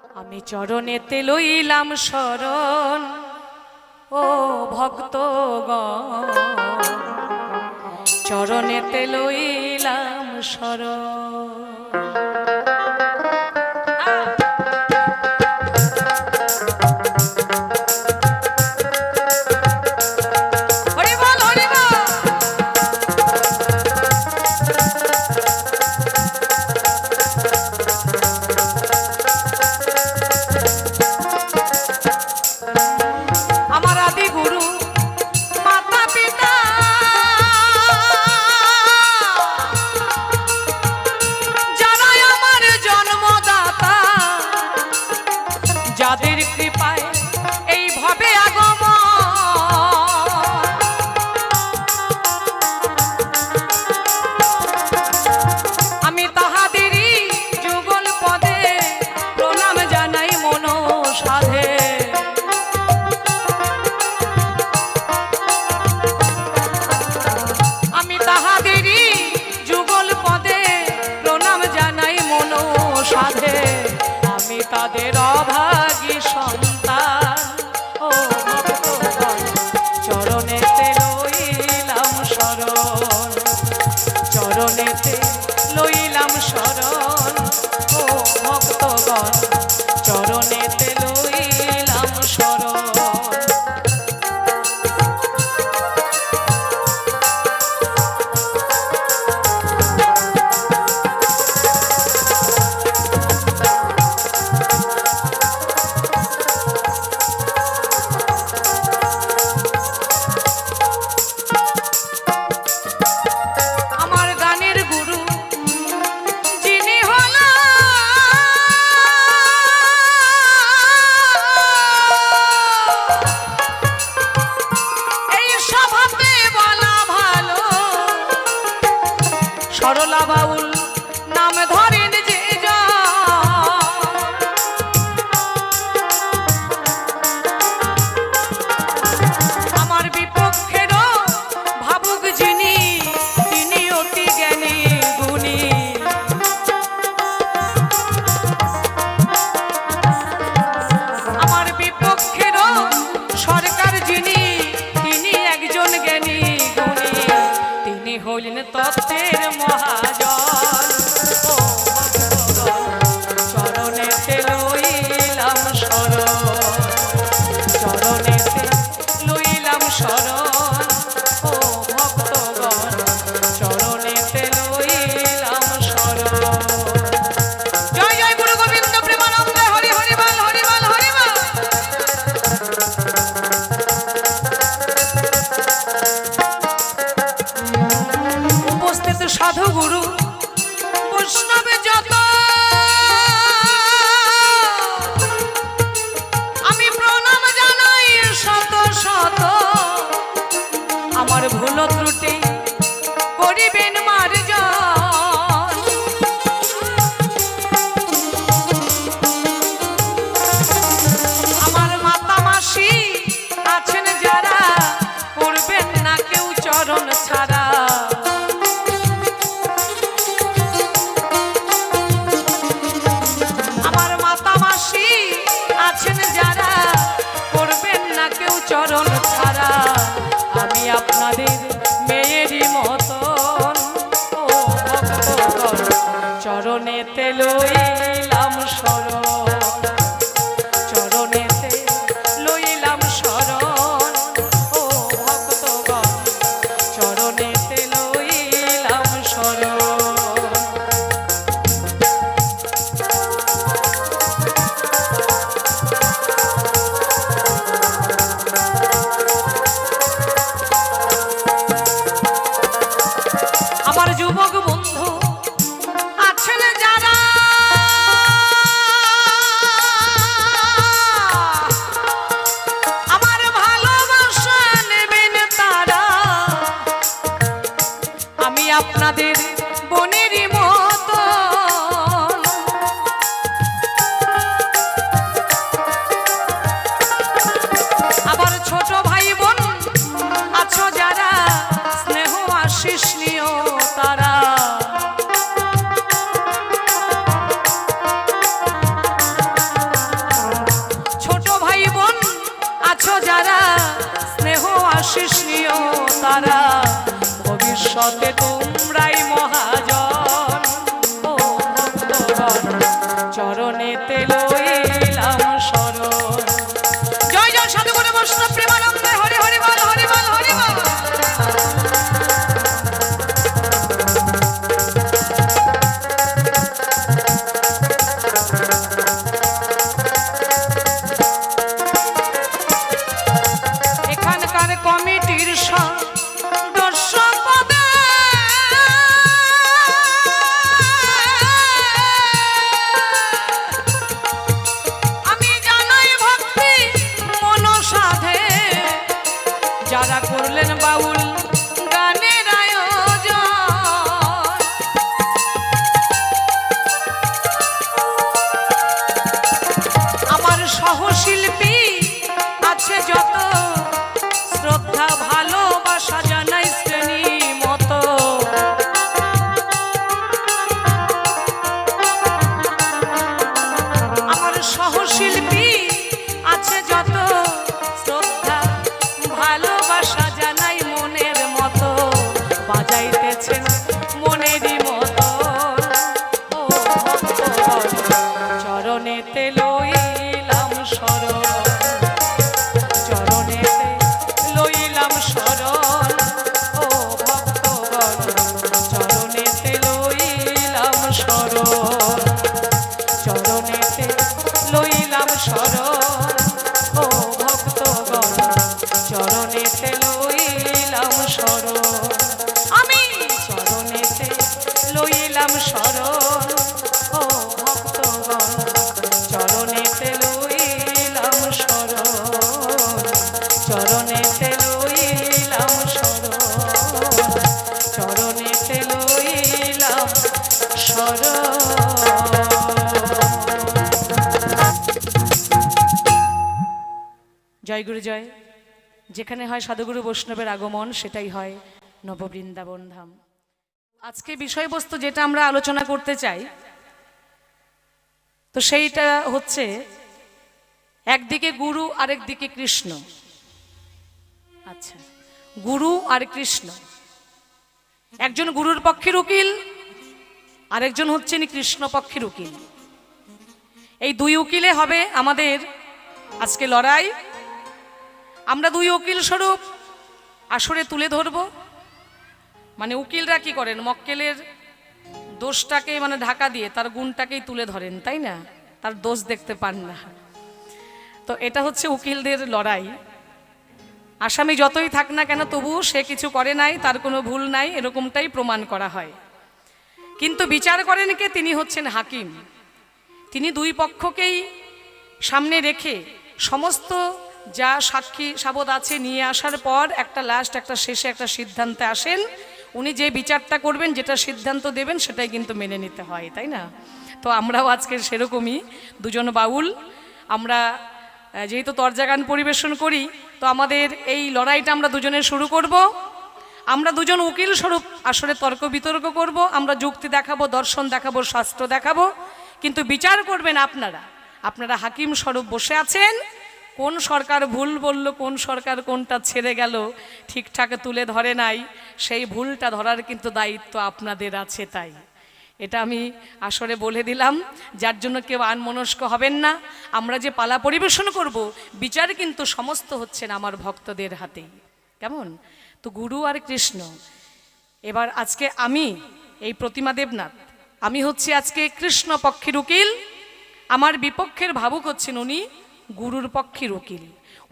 আমি চরণেতে লইলাম শরণ ও ভক্তগণ, চরণেতে লইলাম শরণ। যাদের কৃপায় এইভাবে আগমন, আমি তাহাদেরই যুগল পদে প্রণাম জানাই মন সাধে। আমি তাহাদেরই যুগল পদে প্রণাম জানাই মন সাধে। আমি তাদের অভাগী সন্তান ও ভক্তগণ, চরণেতে লইলাম শরণ, চরণেতে লইলাম শরণ ও ভক্তগণ, চরণেতে লইলাম শরণ। সরলা বাউল নাম ধরেন যে আমার বিপক্ষেরও ভাবুক যিনি, তিনি অতি জ্ঞানী গুণী। আমার বিপক্ষেরও সরকার যিনি, তিনি একজন জ্ঞানী গুণী। তিনি হইলেন তত্ত্বের মহাজন। ভবিষ্যতে তোমরাই মহাজন। ও ভক্তগণ চরণেতে লইলাম শরণ। জয় জয় সাধুগুরু বৈষ্ণব প্রেমানন্দে হরি হরি বল হরি বল হরি বল। এখানকার কমিটির সদস্য পদে আমি জানাই ভক্তি মনসাধে যারা করলেন বাউল গানের আয়োজন। আমার সহশিল্পী আছে যত শ্রদ্ধা ভালোবাসা জানাই শ্রেণী মতো। আমার সহশিল্পী আছে যত শ্রদ্ধা ভালোবাসা জানাই মনের মতো। বাজাইতেছেন মনেরই মতো। ও ভক্তগণ চরণেতে লইলাম শরণ। চরণেতে লইলাম শরণ। ও ভক্তগণ চরণেতে লইলাম শরণ। চরণেতে লইলাম শরণ। ও ভক্তগণ চরণেতে লইলাম শরণ। আমি চরণেতে লইলাম শরণ। ও ভক্তগণ চরণেতে লইলাম শরণ। চরণেতে লইলাম শরণ। চরণেতে লইলাম শরণ। জয় গুরু জয়। যেখানে হয় সাধুগুরু বৈষ্ণবের আগমন সেটাই হয় নববৃন্দাবন ধাম। আজকে বিষয়বস্তু যেটা আমরা আলোচনা করতে চাই তো সেইটা হচ্ছে একদিকে গুরু আরেকদিকে কৃষ্ণ। আচ্ছা, গুরু আর কৃষ্ণ, একজন গুরুর পক্ষের উকিল আরেকজন হচ্ছেন কৃষ্ণ পক্ষের উকিল। এই দুই উকিলে হবে আমাদের আজকে লড়াই। আমরা দুই উকিল স্বরূপ আসরে তুলে ধরব। মানে উকিলরা কি করেন, মক্কেলের দোষটাকে মানে ঢাকা দিয়ে তার গুণটাকেই তুলে ধরেন, তাই না? তার দোষ দেখতে পান না। তো এটা হচ্ছে উকিলদের লড়াই। আসামি যতই থাক না কেন তবু সে কিছু করে নাই, তার কোনো ভুল নাই, এরকমটাই প্রমাণ করা হয়। কিন্তু বিচার করেন কে? তিনি হচ্ছেন হাকিম। তিনি দুই পক্ষকেই সামনে রেখে সমস্ত যা সাক্ষী সাবদ আছে নিয়ে আসার পর একটা শেষে একটা সিদ্ধান্তে আসেন। উনি যে বিচারটা করবেন, যেটা সিদ্ধান্ত দেবেন সেটাই কিন্তু মেনে নিতে হয়, তাই না? তো আমরাও আজকে সেরকমই দুজন বাউল। আমরা যেহেতু তরজা গান পরিবেশন করি তো আমাদের এই লড়াইটা আমরা দুজনে শুরু করব। আমরা দুজন উকিল স্বরূপ আসলে তর্ক বিতর্ক করব। আমরা যুক্তি দেখাবো, দর্শন দেখাবো, শাস্ত্র দেখাবো, কিন্তু বিচার করবেন আপনারা। আপনারা হাকিম স্বরূপ বসে আছেন। কোন সরকার ভুল বলল, কোন সরকার কোনটা ছেড়ে গেল, ঠিকঠাক তুলে ধরে নাই, সেই ভুলটা ধরার কিন্তু দায়িত্ব আপনাদের আছে। তাই এটা আমি আসলে বলে দিলাম, যার জন্য কেউ আনমনস্ক হবেন না। আমরা যে পালা পরিবেশন করব, বিচার কিন্তু সমস্ত হচ্ছেন আমার ভক্তদের হাতেই। কেমন? তো গুরু আর কৃষ্ণ। এবার আজকে আমি এই প্রতিমা দেবনাথ, আমি হচ্ছি আজকে কৃষ্ণ পক্ষের উকিল। আমার বিপক্ষের ভাবুক হচ্ছেন উনি গুরুর পক্ষের উকিল।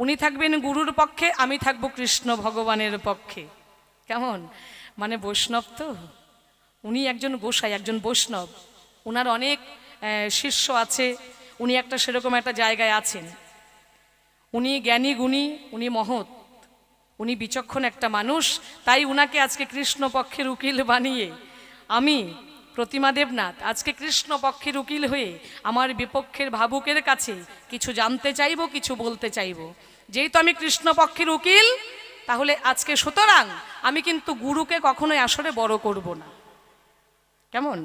উনি থাকবেন গুরুর পক্ষে, আমি থাকব কৃষ্ণ ভগবানের পক্ষে। কেমন? মানে বৈষ্ণব তো, উনি একজন গোসাই, একজন বৈষ্ণব। উনার অনেক শিষ্য আছে, উনি একটা সেরকম একটা জায়গায় আছেন। উনি জ্ঞানী গুণী, উনি মহৎ, উনি বিচক্ষণ একটা মানুষ। তাই উনাকে আজকে কৃষ্ণ পক্ষের উকিল বানিয়ে আমি প্রতিমা দেবনাথ আজকে কৃষ্ণ পক্ষের উকিল হয়ে আমার বিপক্ষের ভাবুকের কাছে কিছু জানতে চাইব, কিছু বলতে চাইব। যেহেতু আমি কৃষ্ণ পক্ষের উকিল, তাহলে আজকে সুতরাং আমি কিন্তু গুরুকে কখনোই আসরে বড় করব না। কেমন?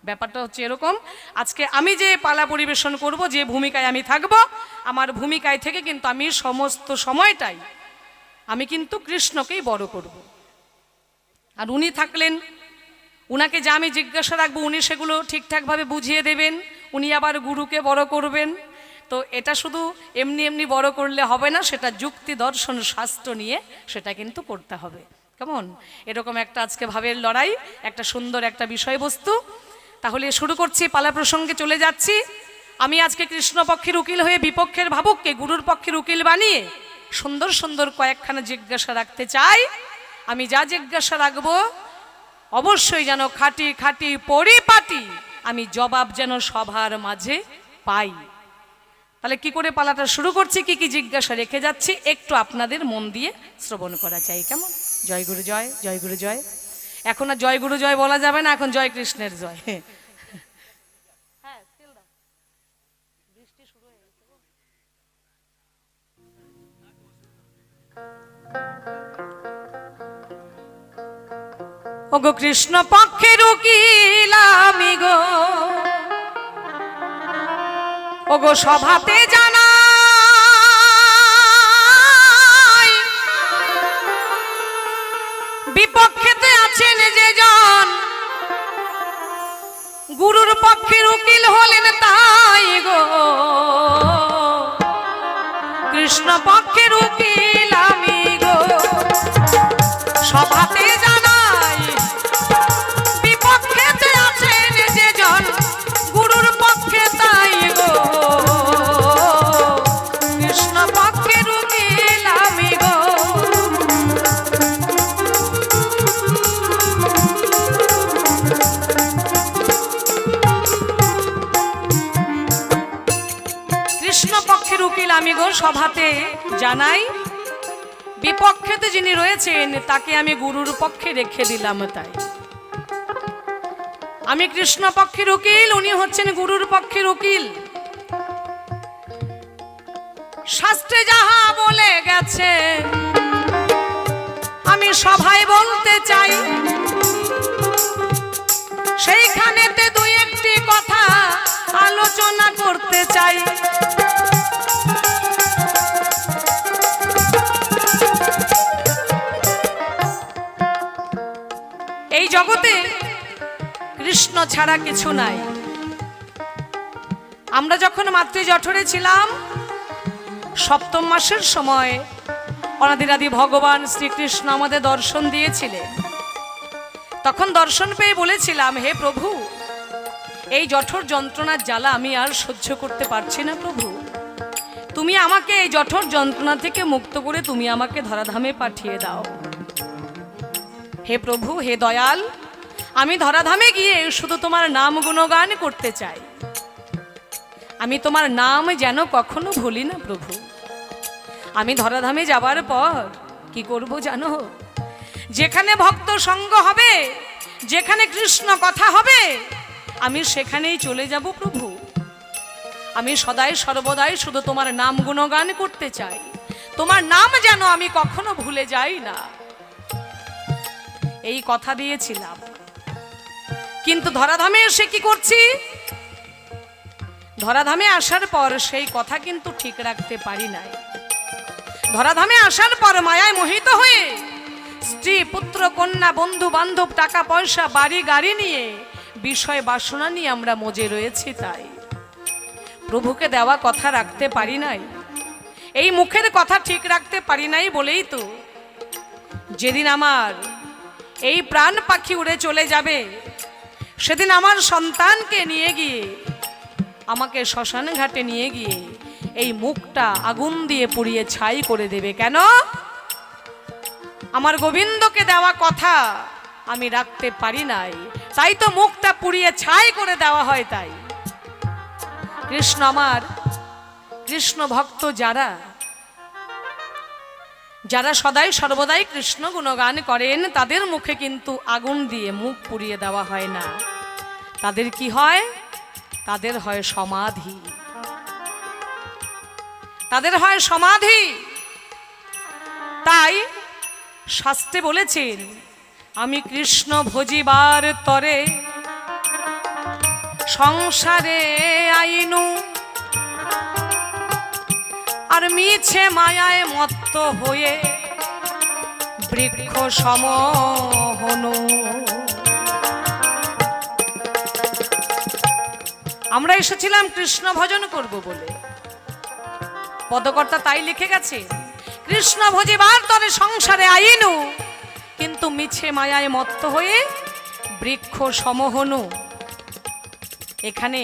ব্যাপারটা হচ্ছে এরকম। আজকে আমি যে পালা পরিবেশন করব, যে ভূমিকায় আমি থাকব, আমার ভূমিকায় থেকে কিন্তু আমি সমস্ত সময়টাই আমি কিন্তু কৃষ্ণকেই বড় করব। আর উনি থাকলেন, উনাকে যা আমি জিজ্ঞাসা রাখবো উনি সেগুলো ঠিকঠাকভাবে বুঝিয়ে দেবেন, উনি আবার গুরুকে বড় করবেন। তো এটা শুধু এমনি এমনি বড় করলে হবে না, সেটা যুক্তি দর্শন শাস্ত্র নিয়ে সেটা কিন্তু করতে হবে। কেমন? এরকম একটা আজকে ভাবের লড়াই, একটা সুন্দর একটা বিষয়বস্তু। তাহলে শুরু করছি, পালা প্রসঙ্গে চলে যাচ্ছি। আমি আজকে কৃষ্ণপক্ষের উকিল হয়ে বিপক্ষের ভাবুককে গুরুর পক্ষের উকিল বানিয়ে সুন্দর সুন্দর কয়েকখানা জিজ্ঞাসা রাখতে চাই। আমি যা জিজ্ঞাসা রাখবো অবশ্যই যেন খাঁটি খাঁটি পরিপাটি আমি জবাব যেন সবার মাঝে পাই। তাহলে কি করে পালাটা শুরু করছি, কি কি জিজ্ঞাসা রেখে যাচ্ছি একটু আপনাদের মন দিয়ে শ্রবণ করা চাই। কেমন? জয় গুরু জয়, জয় গুরু জয়। এখন আর জয় গুরু জয় বলা যাবে না, এখন জয় কৃষ্ণের জয়। ওগো কৃষ্ণ পক্ষের উকিল আমি গো, ওগো সভাতে জানাই, বিপক্ষেতে আছেন যে জন, গুরুর পক্ষের উকিল হলেন তাই গো। কৃষ্ণ পক্ষের উকিল আমি গো, সভাতে জানাই, বিপক্ষেতে আছেন যে জন, গুরুর পক্ষে তাই গো। কৃষ্ণ পক্ষের উকিল আমি গো। কৃষ্ণ পক্ষের উকিল আমি গো, সভাতে জানাই, বিপক্ষেতে যিনি রয়েছেন তাকে আমি গুরুর পক্ষে রেখে দিলাম। তাই আমি কৃষ্ণ পক্ষের উকিল, উনি হচ্ছেন গুরুর পক্ষের উকিল। শাস্ত্রে যাহা বলে গেছে আমি সভায় বলতে চাই, সেইখানেতে দুই একটি কথা আলোচনা করতে চাই। এই জগতে কৃষ্ণ ছাড়া কিছু নাই। আমরা যখন মাতৃ জঠরে ছিলাম, সপ্তম মাসের সময় অনাদিরাদি ভগবান শ্রীকৃষ্ণ আমাদের দর্শন দিয়েছিলেন। তখন দর্শন পেয়ে বলেছিলাম, হে প্রভু, এই জঠর যন্ত্রণার জ্বালা আমি আর সহ্য করতে পারছি না প্রভু, তুমি আমাকে এই জঠর যন্ত্রণা থেকে মুক্ত করে তুমি আমাকে ধরাধামে পাঠিয়ে দাও। হে প্রভু, হে দয়াল, আমি ধরাধামে গিয়ে শুধু তোমার নাম গুণগান করতে চাই, আমি তোমার নাম যেন কখনো ভুলি না প্রভু। আমি ধরাধামে যাবার পর কি করব জানো? যেখানে ভক্ত সঙ্গ হবে, যেখানে কৃষ্ণ কথা হবে, আমি সেখানেই চলে যাব প্রভু। আমি সদাই সর্বদাই শুধু তোমার নাম গুণগান করতে চাই, তোমার নাম যেন আমি কখনো ভুলে যাই না, এই কথা দিয়েছিলাম। কিন্তু ধরাধামে এসে কি করছি? ধরাধামে আসার পর সেই কথা কিন্তু ঠিক রাখতে পারি নাই। ধরাধামে আসার পর মায়ায় মোহিত হয়ে স্ত্রী, পুত্র, কন্যা, বন্ধু বান্ধব, টাকা পয়সা, বাড়ি গাড়ি নিয়ে বিষয় বাসনা নিয়ে আমরা মজে রয়েছি। তাই প্রভুকে দেওয়া কথা রাখতে পারি নাই, এই মুখের কথা ঠিক রাখতে পারি নাই বলেই তো যেদিন আমার এই প্রাণ পাখি উড়ে চলে যাবে, সেদিন আমার সন্তানকে নিয়ে গিয়ে আমাকে শ্মশান ঘাটে নিয়ে গিয়ে এই মুখটা আগুন দিয়ে পুড়িয়ে ছাই করে দেবে। কেন? আমার গোবিন্দকে দেওয়া কথা আমি রাখতে পারি নাই, তাই তো মুখটা পুড়িয়ে ছাই করে দেওয়া হয়। তাই কৃষ্ণ আমার, কৃষ্ণ ভক্ত যারা যারা সদাই সর্বদাই কৃষ্ণ গুণগান করেন, তাদের মুখে কিন্তু আগুন দিয়ে মুখ পুড়িয়ে দেওয়া হয় না। তাদের কি হয়? তাদের হয় সমাধি, তাদের হয় সমাধি। তাই শাস্ত্রে বলেছেন, আমি কৃষ্ণ ভজিবার তরে সংসারে আইনু, আর মিছে মায়ায় মত্ত হয়ে বৃক্ষ সম হনু। আমরা এসেছিলাম কৃষ্ণ ভজন করব বলে, পদকর্তা তাই লিখে গেছে, কৃষ্ণ ভজিবার তরে সংসারে আইনু, কিন্তু মিছে মায়ায় মত্ত হয়ে বৃক্ষ সমহনু। এখানে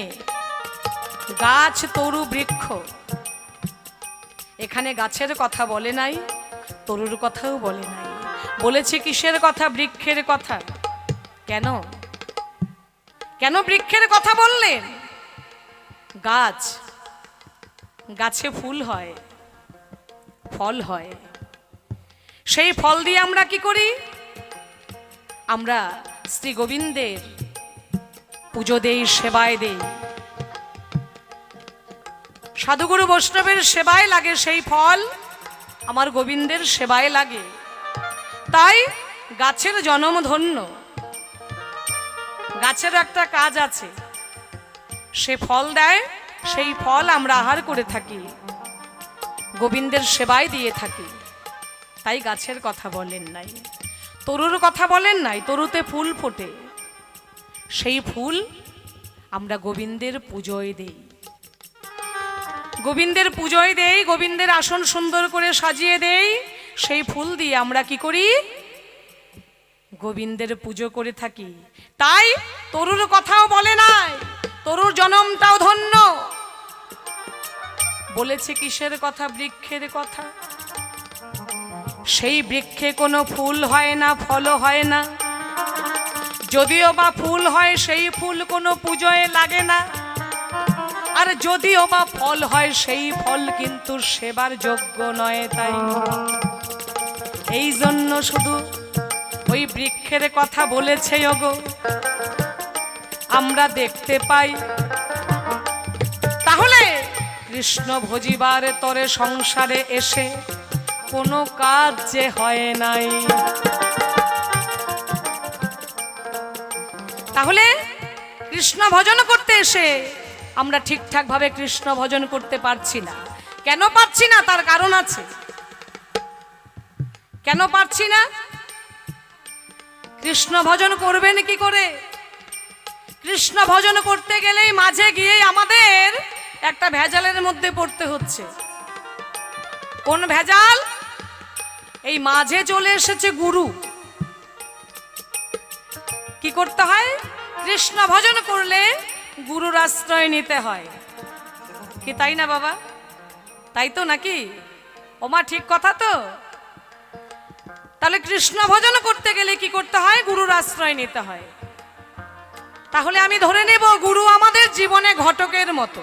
গাছ তরু বৃক্ষ, এখানে গাছের কথা বলে নাই, তরুর কথাও বলে নাই, বলেছে কিসের কথা? বৃক্ষের কথা। কেন কেন বৃক্ষের কথা বললেন? গাছ, গাছে ফুল হয়, ফল হয়, সেই ফল দিয়ে আমরা কি করি? আমরা শ্রী গোবিন্দের পুজো দেই, সেবায় দেই, সাধুগুরু বৈষ্ণবের সেবায় লাগে সেই ফল, আমার গোবিন্দের সেবায় লাগে। তাই গাছের জন্ম ধন্য। গাছের একটা কাজ আছে, সে ফল দেয়, সেই ফল আমরা আহার করে থাকি, গোবিন্দের সেবায় দিয়ে থাকি। তাই গাছের কথা বলেন নাই, তরুর কথা বলেন নাই। তরুতে ফুল ফোটে, সেই ফুল আমরা গোবিন্দের পুজোয় দেই, গোবিন্দের পুজোয় দেই, গোবিন্দের আসন সুন্দর করে সাজিয়ে দেই, সেই ফুল দিয়ে আমরা কি করি? গোবিন্দের পুজো করে থাকি। তাই তরুর কথাও বলে নাই, তরুর জনমটাও ধন্য। বলেছে কিসের কথা? বৃক্ষের কথা। সেই বৃক্ষে কোনো ফুল হয় না, ফল হয় না, যদিও বা ফুল হয় সেই ফুল কোনো পুজোয় লাগে না, আর যদিও বা ফল হয় সেই ফল কিন্তু সেবার যোগ্য নয়। তাই এই জন্য শুধু ওই বৃক্ষের কথা বলেছে ওগো, আমরা দেখতে পাই। তাহলে কৃষ্ণ ভজিবার তরে সংসারে এসে কোনো কাজ যে হয় নাই। তাহলে কৃষ্ণ ভজন করতে এসে আমরা ঠিকঠাক ভাবে কৃষ্ণ ভজন করতে পারছি না। কেন পারছি না? তার কারণ আছে। কেন পারছি না? কৃষ্ণ ভজন করবেন কি করে? কৃষ্ণ ভজন করতে গেলেই মাঝে গিয়ে আমাদের একটা ভেজালের মধ্যে পড়তে হচ্ছে। কোন ভেজাল? এই মাঝে চলে এসেছে গুরু। কি করতে হয়? কৃষ্ণ ভজন করলে গুরুর আশ্রয় নিতে হয়। কি তাই না বাবা? তাই তো নাকি? ওমা ঠিক কথা তো। তাহলে কৃষ্ণ ভজন করতে গেলে কি করতে হয়? গুরুর আশ্রয় নিতে হয়। তাহলে আমি ধরে নেব গুরু আমাদের জীবনে ঘটকের মতো।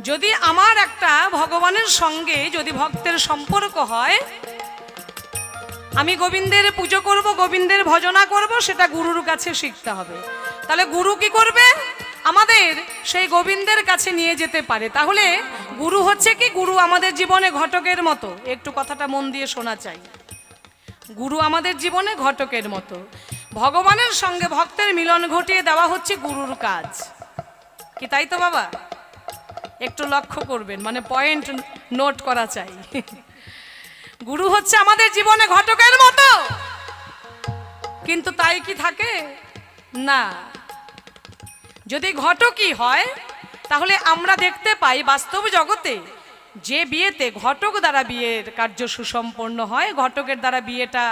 যদি আমার একটা ভগবানের সঙ্গে যদি ভক্তের সম্পর্ক হয়, আমি গোবিন্দের পুজো করব, গোবিন্দের ভজনা করব, সেটা গুরুর কাছে শিখতে হবে। তাহলে গুরু কি করবে? আমাদের সেই গোবিন্দের কাছে নিয়ে যেতে পারে। তাহলে গুরু হচ্ছে কি? গুরু আমাদের জীবনে ঘটকের মতো। একটু কথাটা মন দিয়ে শোনা চাই। গুরু আমাদের জীবনে ঘটকের মতো। ভগবানের সঙ্গে ভক্তের মিলন ঘটিয়ে দেওয়া হচ্ছে গুরুর কাজ। কি তাই তো বাবা? একটু লক্ষ্য করবেন, মানে পয়েন্ট নোট করা চাই। গুরু হচ্ছে আমাদের জীবনে ঘটকের মতো, কিন্তু তাই কি থাকে না। যদি ঘটকই হয় তাহলে আমরা দেখতে পাই বাস্তব জগতে যে বিয়েতে ঘটক দ্বারা বিয়ের কার্য সুসম্পন্ন হয়, ঘটকের দ্বারা বিয়েটা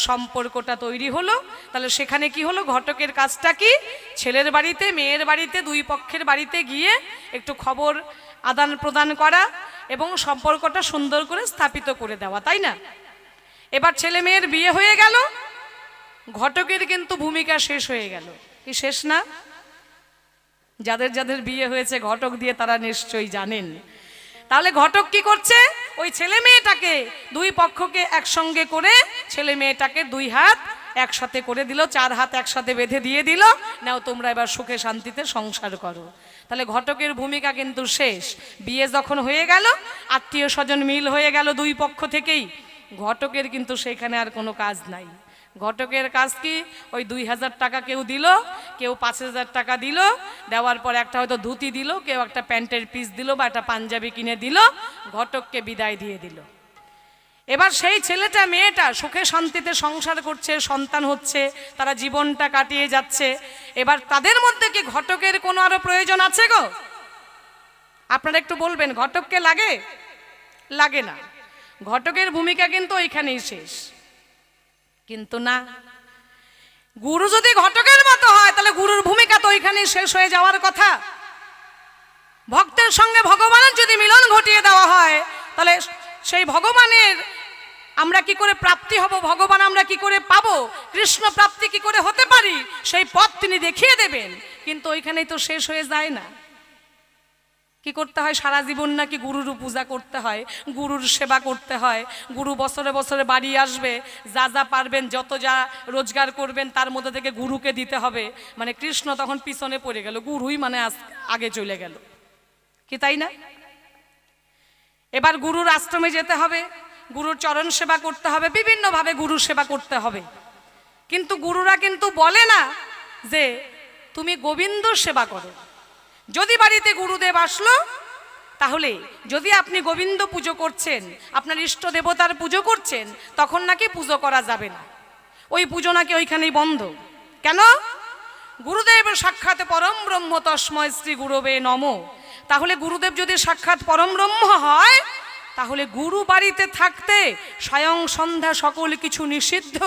সম্পর্কটা তৈরি হলো, তাহলে সেখানে কি হলো? ঘটকের কাজটা কি? ছেলের বাড়িতে মেয়ের বাড়িতে দুই পক্ষের বাড়িতে গিয়ে একটু খবর আদান প্রদান করা এবং সম্পর্কটা সুন্দর করে স্থাপিত করে দেওয়া, তাই না? এবার ছেলে মেয়ের বিয়ে হয়ে গেল, ঘটকের কিন্তু ভূমিকা শেষ হয়ে গেল। কি শেষ না? যাদের যাদের বিয়ে হয়েছে ঘটক দিয়ে তারা নিশ্চয়ই জানেন। তাহলে ঘটক কি করছে? ওই ছেলে মেয়েটাকে দুই পক্ষকে একসঙ্গে করে ছেলে মেয়েটাকে দুই হাত একসাথে করে দিল, চার হাত একসাথে বেঁধে দিয়ে দিল, নাও তোমরা এবার সুখে শান্তিতে সংসার করো। তাহলে ঘটকের ভূমিকা কিন্তু শেষ। বিয়ে যখন হয়ে গেল, আত্মীয় স্বজন মিল হয়ে গেল দুই পক্ষ থেকেই, ঘটকের কিন্তু সেখানে আর কোনো কাজ নাই। ঘটকের কাজ কি? ওই 2000 টাকা কেউ দিল, কেউ 5000 টাকা দিল, দেওয়ার পর একটা হয়তো ধুতি দিল, কেউ একটা প্যান্টের পিস দিল বা একটা পাঞ্জাবি কিনে দিল, ঘটককে বিদায় দিয়ে দিল। এবার সেই ছেলেটা মেয়েটা সুখে শান্তিতে সংসার করছে, সন্তান হচ্ছে, তারা জীবনটা কাটিয়ে যাচ্ছে। এবার তাদের মধ্যে কি ঘটকের কোনো আরো প্রয়োজন আছে গো? আপনারা একটু বলবেন, ঘটককে লাগে? লাগে না। ঘটকের ভূমিকা কিন্তু ওইখানেই শেষ। কিন্তু না, গুরু যদি ঘটকের মতো হয় তাহলে গুরুর ভূমিকা তো ওইখানেই শেষ হয়ে যাওয়ার কথা। ভক্তের সঙ্গে ভগবানের যদি মিলন ঘটিয়ে দেওয়া হয় তাহলে সেই ভগবানের আমরা কি করে প্রাপ্তি হব, ভগবান আমরা কি করে পাবো, কৃষ্ণ প্রাপ্তি কি করে হতে পারি, সেই পথ তিনি দেখিয়ে দেবেন। কিন্তু ওইখানেই তো শেষ হয়ে যায় না। কি করতে হয়? সারা জীবন নাকি গুরুর পূজা করতে হয়, গুরুর সেবা করতে হয়। গুরু বছরে বছরে বাড়ি আসবে, যা যা পারবেন, যত যা রোজগার করবেন তার মধ্যে থেকে গুরুকে দিতে হবে। মানে কৃষ্ণ তখন পিছনে পড়ে গেল, গুরুই মানে আগে চলে গেল, কি তাই না? এবার গুরুর আশ্রমে যেতে হবে, গুরুর চরণ সেবা করতে হবে, বিভিন্নভাবে গুরু সেবা করতে হবে। কিন্তু গুরুরা কিন্তু বলে না যে তুমি গোবিন্দ সেবা করো। যদি বাড়িতে গুরুদেব আসলো, তাহলে যদি আপনি গোবিন্দ পুজো করছেন, আপনার ইষ্ট দেবতার পুজো করছেন, তখন নাকি পুজো করা যাবে না। ওই পুজো নাকি ওইখানেই বন্ধ। কেন? গুরুদেব সাক্ষাৎ পরম ব্রহ্ম তস্মৈ শ্রী গুরবে নমঃ। তাহলে গুরুদেব যদি সাক্ষাৎ পরম ব্রহ্ম হয়, তাহলে গুরু বাড়িতে থাকতে স্বয়ং সন্ধ্যা সকল কিছু নিষিদ্ধ,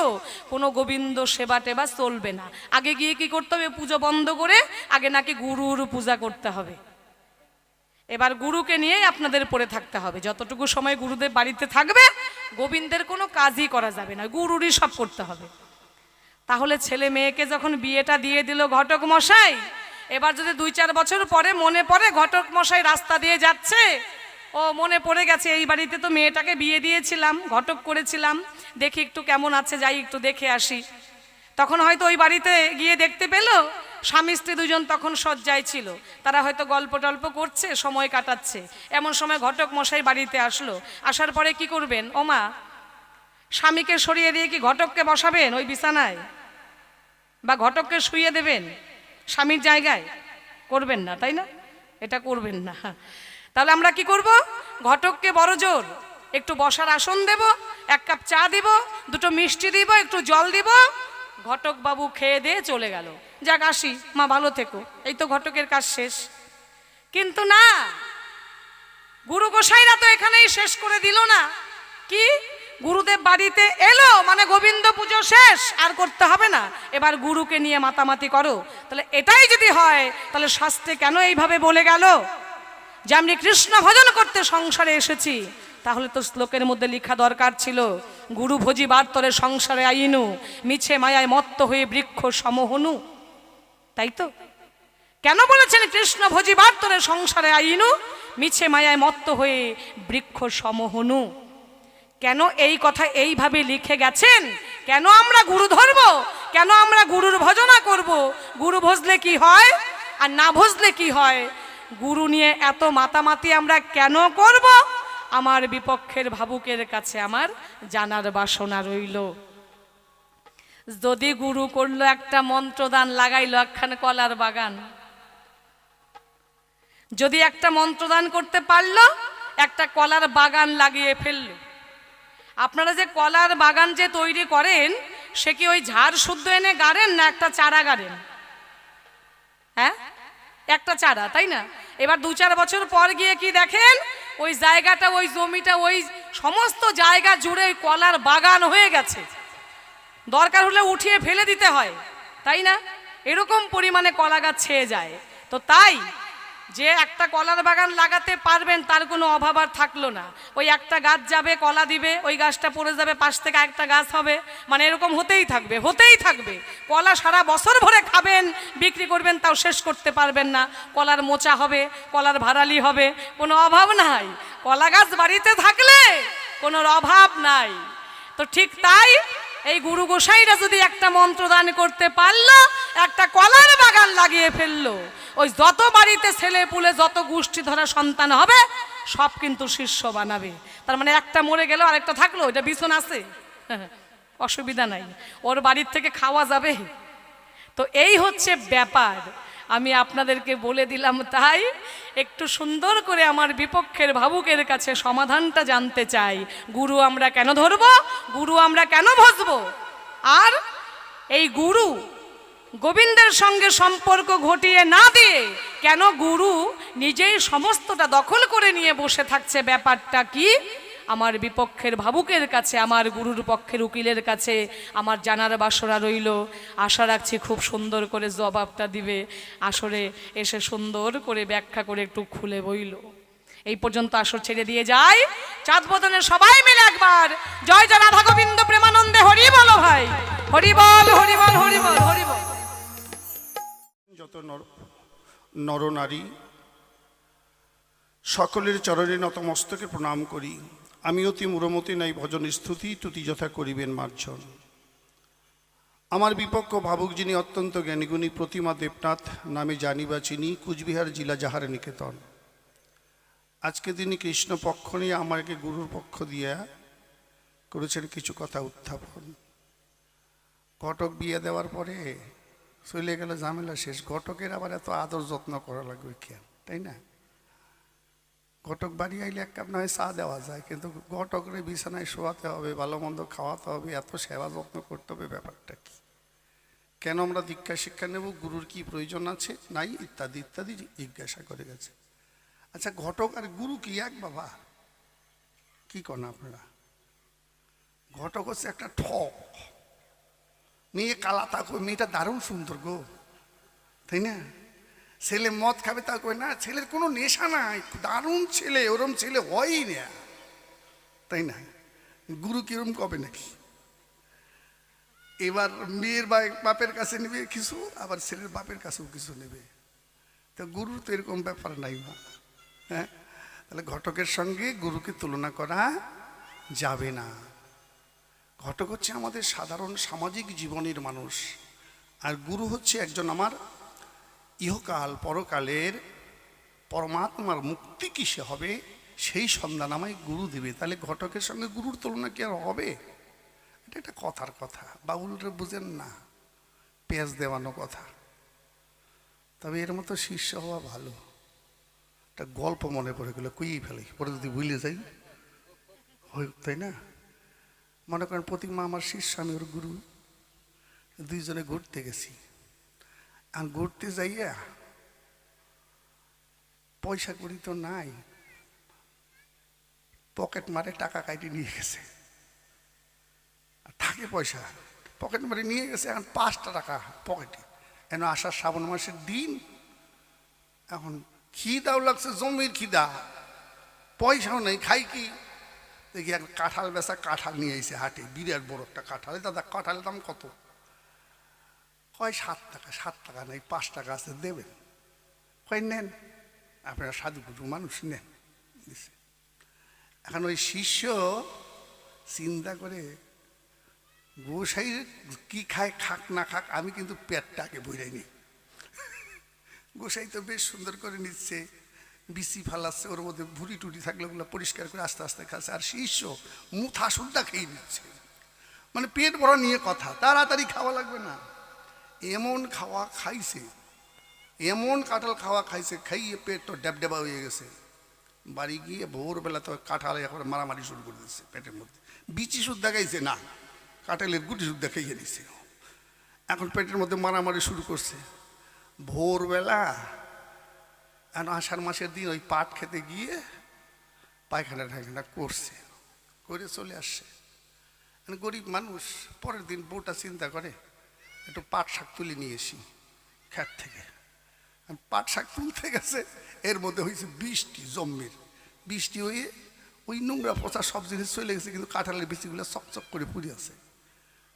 কোনো গোবিন্দ সেবা টেবা চলবে না। আগে গিয়ে কি করতে হবে? পুজো বন্ধ করে আগে নাকি গুরুর পূজা করতে হবে। এবার গুরুকে নিয়ে আপনাদের পড়ে থাকতে হবে। যতটুকু সময় গুরুদেব বাড়িতে থাকবে, গোবিন্দের কোনো কাজই করা যাবে না, গুরুরই সব করতে হবে। তাহলে ছেলে মেয়েকে যখন বিয়েটা দিয়ে দিল ঘটক মশাই, এবার যদি 2-4 বছর পরে মনে পড়ে ঘটক মশাই রাস্তা দিয়ে যাচ্ছে, ও মনে পড়ে গেছে এই বাড়িতে তো মেয়েটাকে বিয়ে দিয়েছিলাম, ঘটক করেছিলাম, দেখি একটু কেমন আছে, যাই একটু দেখে আসি। তখন হয়তো ওই বাড়িতে গিয়ে দেখতে পেল স্বামী স্ত্রী দুজন তখন শয্যায় ছিল, তারা হয়তো গল্প টল্প করছে, সময় কাটাচ্ছে। এমন সময় ঘটক মশাই বাড়িতে আসলো। আসার পরে কি করবেন? ওমা, স্বামীকে সরিয়ে দিয়ে কি ঘটককে বসাবেন ওই বিছানায়, বা ঘটককে শুইয়ে দেবেন স্বামীর জায়গায়? করবেন না, তাই না? এটা করবেন না। তাহলে আমরা কি করব? ঘটককে বড় জোর একটু বসার আসন দেব, 1 কাপ চা দিব, 2টো মিষ্টি দিব, একটু জল দিব। ঘটক বাবু খেয়ে দিয়ে চলে গেল, যাক আসি মা, ভালো থেকো, এই তো ঘটকের কাজ শেষ। কিন্তু না, গুরু গোসাইরা তো এখানেই শেষ করে দিল না। কি? গুরুদেব বাড়িতে এলো মানে গোবিন্দ পুজো শেষ, আর করতে হবে না, এবার গুরুকে নিয়ে মাতামাতি করো। তাহলে এটাই যদি হয়, তাহলে শাস্ত্রে কেন এইভাবে বলে গেল যে আমি কৃষ্ণ ভজন করতে সংসারে এসেছি? তাহলে তো শ্লোকের মধ্যে লেখা দরকার ছিল, গুরু ভোজি বার্তরে সংসারে আইনু, মিছে মায়ায় মত্ত হয়ে বৃক্ষ সমহনু। তাই তো? কেন বলেছেন কৃষ্ণ ভোজি বার্তরে সংসারে আইনু, মিছে মায়ায় মত্ত হয়ে বৃক্ষ সমহনু? কেন এই কথা এইভাবে লিখে গেছেন? কেন আমরা গুরু ধরব? কেন আমরা গুরুর ভজনা করব? গুরু ভজলে কি হয় আর না ভজলে কি হয়? গুরু নিয়ে এত মাতামাতি আমরা কেন করব? আমার বিপক্ষের ভাবুকের কাছে আমার জানার বাসনা রইল। যদি গুরু করলো একটা মন্ত্রদান, লাগাইলো একখান কলার বাগান, যদি একটা মন্ত্রদান করতে পারলো, একটা কলার বাগান লাগিয়ে ফেললো। আপনারা যে কলার বাগান যে তৈরি করেন, সে কি ওই ঝাড় শুদ্ধ এনে গাড়েন না একটা চারা গাড়েন? হ্যাঁ, একটা চারা, তাই না? এবার 2-4 বছর পর গিয়ে কি দেখেন, ওই জায়গাটা, ওই জমিটা, ওই সমস্ত জায়গা জুড়ে কলার বাগান হয়ে গেছে। দরকার হলে উঠিয়ে ফেলে দিতে হয়, তাই না? এরকম পরিমাণে কলা গাছ ছেয়ে যায়। তো তাই যে একটা কলার বাগান লাগাতে পারবেন তার কোনো অভাব আর থাকলো না। ওই একটা গাছ যাবে, কলা দিবে, ওই গাছটা পড়ে যাবে, পাশ থেকে একটা গাছ হবে, মানে এরকম হতেই থাকবে, হতেই থাকবে। কলা সারা বছর ভরে খাবেন, বিক্রি করবেন, তাও শেষ করতে পারবেন না। কলার মোচা হবে, কলার ভাড়ালি হবে, কোনো অভাব নাই। কলা গাছ বাড়িতে থাকলে কোনো অভাব নাই। তো ঠিক তাই এই গুরু গোসাইরা যদি একটা মন্ত্র দান করতে পারলো, একটা কলার বাগান লাগিয়ে ফেললো, ওই যত বাড়িতে ছেলে পুলে, যত গোষ্ঠী ধরা সন্তান হবে, সব কিন্তু শিষ্য বানাবে। তার মানে একটা মরে গেল, আরেকটা থাকলো, এটা বিছন আছে, অসুবিধা নাই, ওর বাড়ির থেকে খাওয়া যাবে। তো এই হচ্ছে ব্যাপার। আমি আপনাদেরকে বলে দিলাম, তাই একটু সুন্দর করে আমার বিপক্ষের ভাবুকের কাছে সমাধানটা জানতে চাই। গুরু আমরা কেন ধরব, গুরু আমরা কেন ভজব, আর এই গুরু গোবিন্দের সঙ্গে সম্পর্ক ঘটিয়ে না দিয়ে কেন গুরু নিজেই সমস্তটা দখল করে নিয়ে বসে থাকছে, ব্যাপারটা কি? আমার বিপক্ষের ভাবুকের কাছে, আমার গুরুর পক্ষের উকিলের কাছে আমার জানার বাসনা রইল। আশা রাখছি খুব সুন্দর করে জবাবটা দিবে, আসরে এসে সুন্দর করে ব্যাখ্যা করে একটু খুলে বইল। এই পর্যন্ত আসর ছেড়ে দিয়ে যায়। চাঁদ বদনে সবাই মিলে একবার জয় জয় রাধা গোবিন্দ প্রেমানন্দে হরি বলো ভাই, হরি বল হরি বল হরি বল হরি বল। যত নরনারী সকলের চরণে নতমস্তকে প্রণাম করি। আমি অতি মুরমতি নাই ভজন স্তুতি তুতি যথা করিবেন মার্জন। আমার বিপক্ষ ভাবুক যিনি অত্যন্ত জ্ঞানীগুণী প্রতিমা দেবনাথ নামে জানি বা চিনি, কুচবিহার জেলা যাহার নিকেতন। আজকে তিনি কৃষ্ণ পক্ষ নিয়ে আমাকে গুরুর পক্ষ দিয়া করেছেন কিছু কথা উত্থাপন। ঘটক বিয়ে দেওয়ার পরে চলে গেলে ঝামেলা শেষ। ঘটকের আবার এত আদর যত্ন করা লাগবে কেন, তাই না? ঘটক বাড়ি আইলে এক কাপ না হয় চা দেওয়া যায়, কিন্তু ঘটকরে বিছানায় শোয়াতে হবে, ভালো মন্দ খাওয়াতে হবে, এত সেবা যত্ন করতে হবে, ব্যাপারটা কি? কেন আমরা দীক্ষা শিক্ষা নেব, গুরুর কি প্রয়োজন আছে নাই, ইত্যাদি ইত্যাদি জিজ্ঞাসা করে গেছে। আচ্ছা, ঘটক আর গুরু কি এক বাবা? কি করেন আপনারা? ঘটক হচ্ছে একটা ঠক। মেয়ে কালা থাকবে, মেয়েটা দারুণ সুন্দর গো, তাই না? ছেলে মদ খাবে তা কই না, ছেলের কোনো নেশা নাই, দারুণ ছেলে, ওরম ছেলে হয়ই না, তাই না? গুরু কিরম কবে নাকি? এবার মেয়ের বাপের কাছে নেবে কিছু, আবার ছেলের বাপের কাছেও কিছু নেবে। তো গুরুর তো এরকম ব্যাপার নাই মা। হ্যাঁ, তাহলে ঘটকের সঙ্গে গুরুকে তুলনা করা যাবে না। ঘটক হচ্ছে আমাদের সাধারণ সামাজিক জীবনের মানুষ, আর গুরু হচ্ছে একজন আমার ইহকাল পরকালের পরমাত্মার মুক্তি কিসে হবে সেই সন্ধান আমায় গুরু দেবে। তাহলে ঘটকের সঙ্গে গুরুর তুলনা কি আর হবে? এটা একটা কথার কথা, বাউলরা বুঝেন না, পেঁয়াজ দেওয়ানো কথা। তবে এর মতো শিষ্য হওয়া ভালো। একটা গল্প মনে পড়ে গেলে কইই ফেলি, পরে যদি ভুলে যাই, তাই না? মনে করেন প্রতিমা আমার শিষ্য, আমি ওর গুরু, দুইজনে ঘুরতে গেছি। আর ঘুরতে যাইয়া পয়সা করি তো নাই, পকেট মারে টাকা কাটি নিয়ে গেছে। আর থাকে পয়সা, পকেট মারে নিয়ে গেছে। এখন 5টা টাকা পকেটে। এখন আসার শ্রাবণ মাসের দিন, এখন খিদাও লাগছে, জমির খিদা, পয়সাও নেই, খাই কি? দেখি এক কাঁঠাল বেচা, কাঁঠাল নিয়ে এসে হাটে, বিরাট বড় একটা কাঁঠাল। দাদা কাঁঠালের দাম কত? কয় 7 টাকা। 7 টাকা নেই, 5 টাকা আছে, দেবেন? কয় নেন, আপনারা সাধুগুরু মানুষ, নেন। এখন ওই শিষ্য চিন্তা করে, গোসাই কি খায়, খাক না খাক, আমি কিন্তু পেটটাকে বইরাইনি। গোসাই তো বেশ সুন্দর করে নিচ্ছে, বিচি ফালাচ্ছে, ওর মধ্যে ভুড়ি টুটি থাকলে ওগুলো পরিষ্কার করে আস্তে আস্তে খাচ্ছে। আর শিষ্য মুথা সুদ্ধা খেয়ে নিচ্ছে, মানে পেট ভরা নিয়ে কথা, তাড়াতাড়ি খাওয়া লাগবে না। এমন খাওয়া খাইছে, এমন কাঁঠাল খাওয়া খাইছে, খাইয়ে পেট তো ড্যাবডেবা হয়ে গেছে। বাড়ি গিয়ে ভোরবেলা তো কাঁঠাল এখন মারামারি শুরু করে দিচ্ছে পেটের মধ্যে। বিচি সুদ্ধা খাইছে না, কাঁঠালের গুটি সুদ্ধা খাইয়ে দিচ্ছে। এখন পেটের মধ্যে মারামারি শুরু করছে। ভোরবেলা এখন আষাঢ় মাসের দিন ওই পাট খেতে গিয়ে পায়খানা ঢায়খানা করছে, করে চলে আসছে। গরিব মানুষ, পরের দিন বউটা চিন্তা করে একটু পাট শাক তুলে নিয়ে এসি ক্ষেত থেকে। পাট শাক তুলতে গেছে, এর মধ্যে হয়েছে বৃষ্টি, জম্মের বৃষ্টি হয়ে ওই নোংরা পচা সব জিনিস চলে গেছে, কিন্তু কাঁঠালের বিচিগুলো চকচক করে পুড়ে আছে।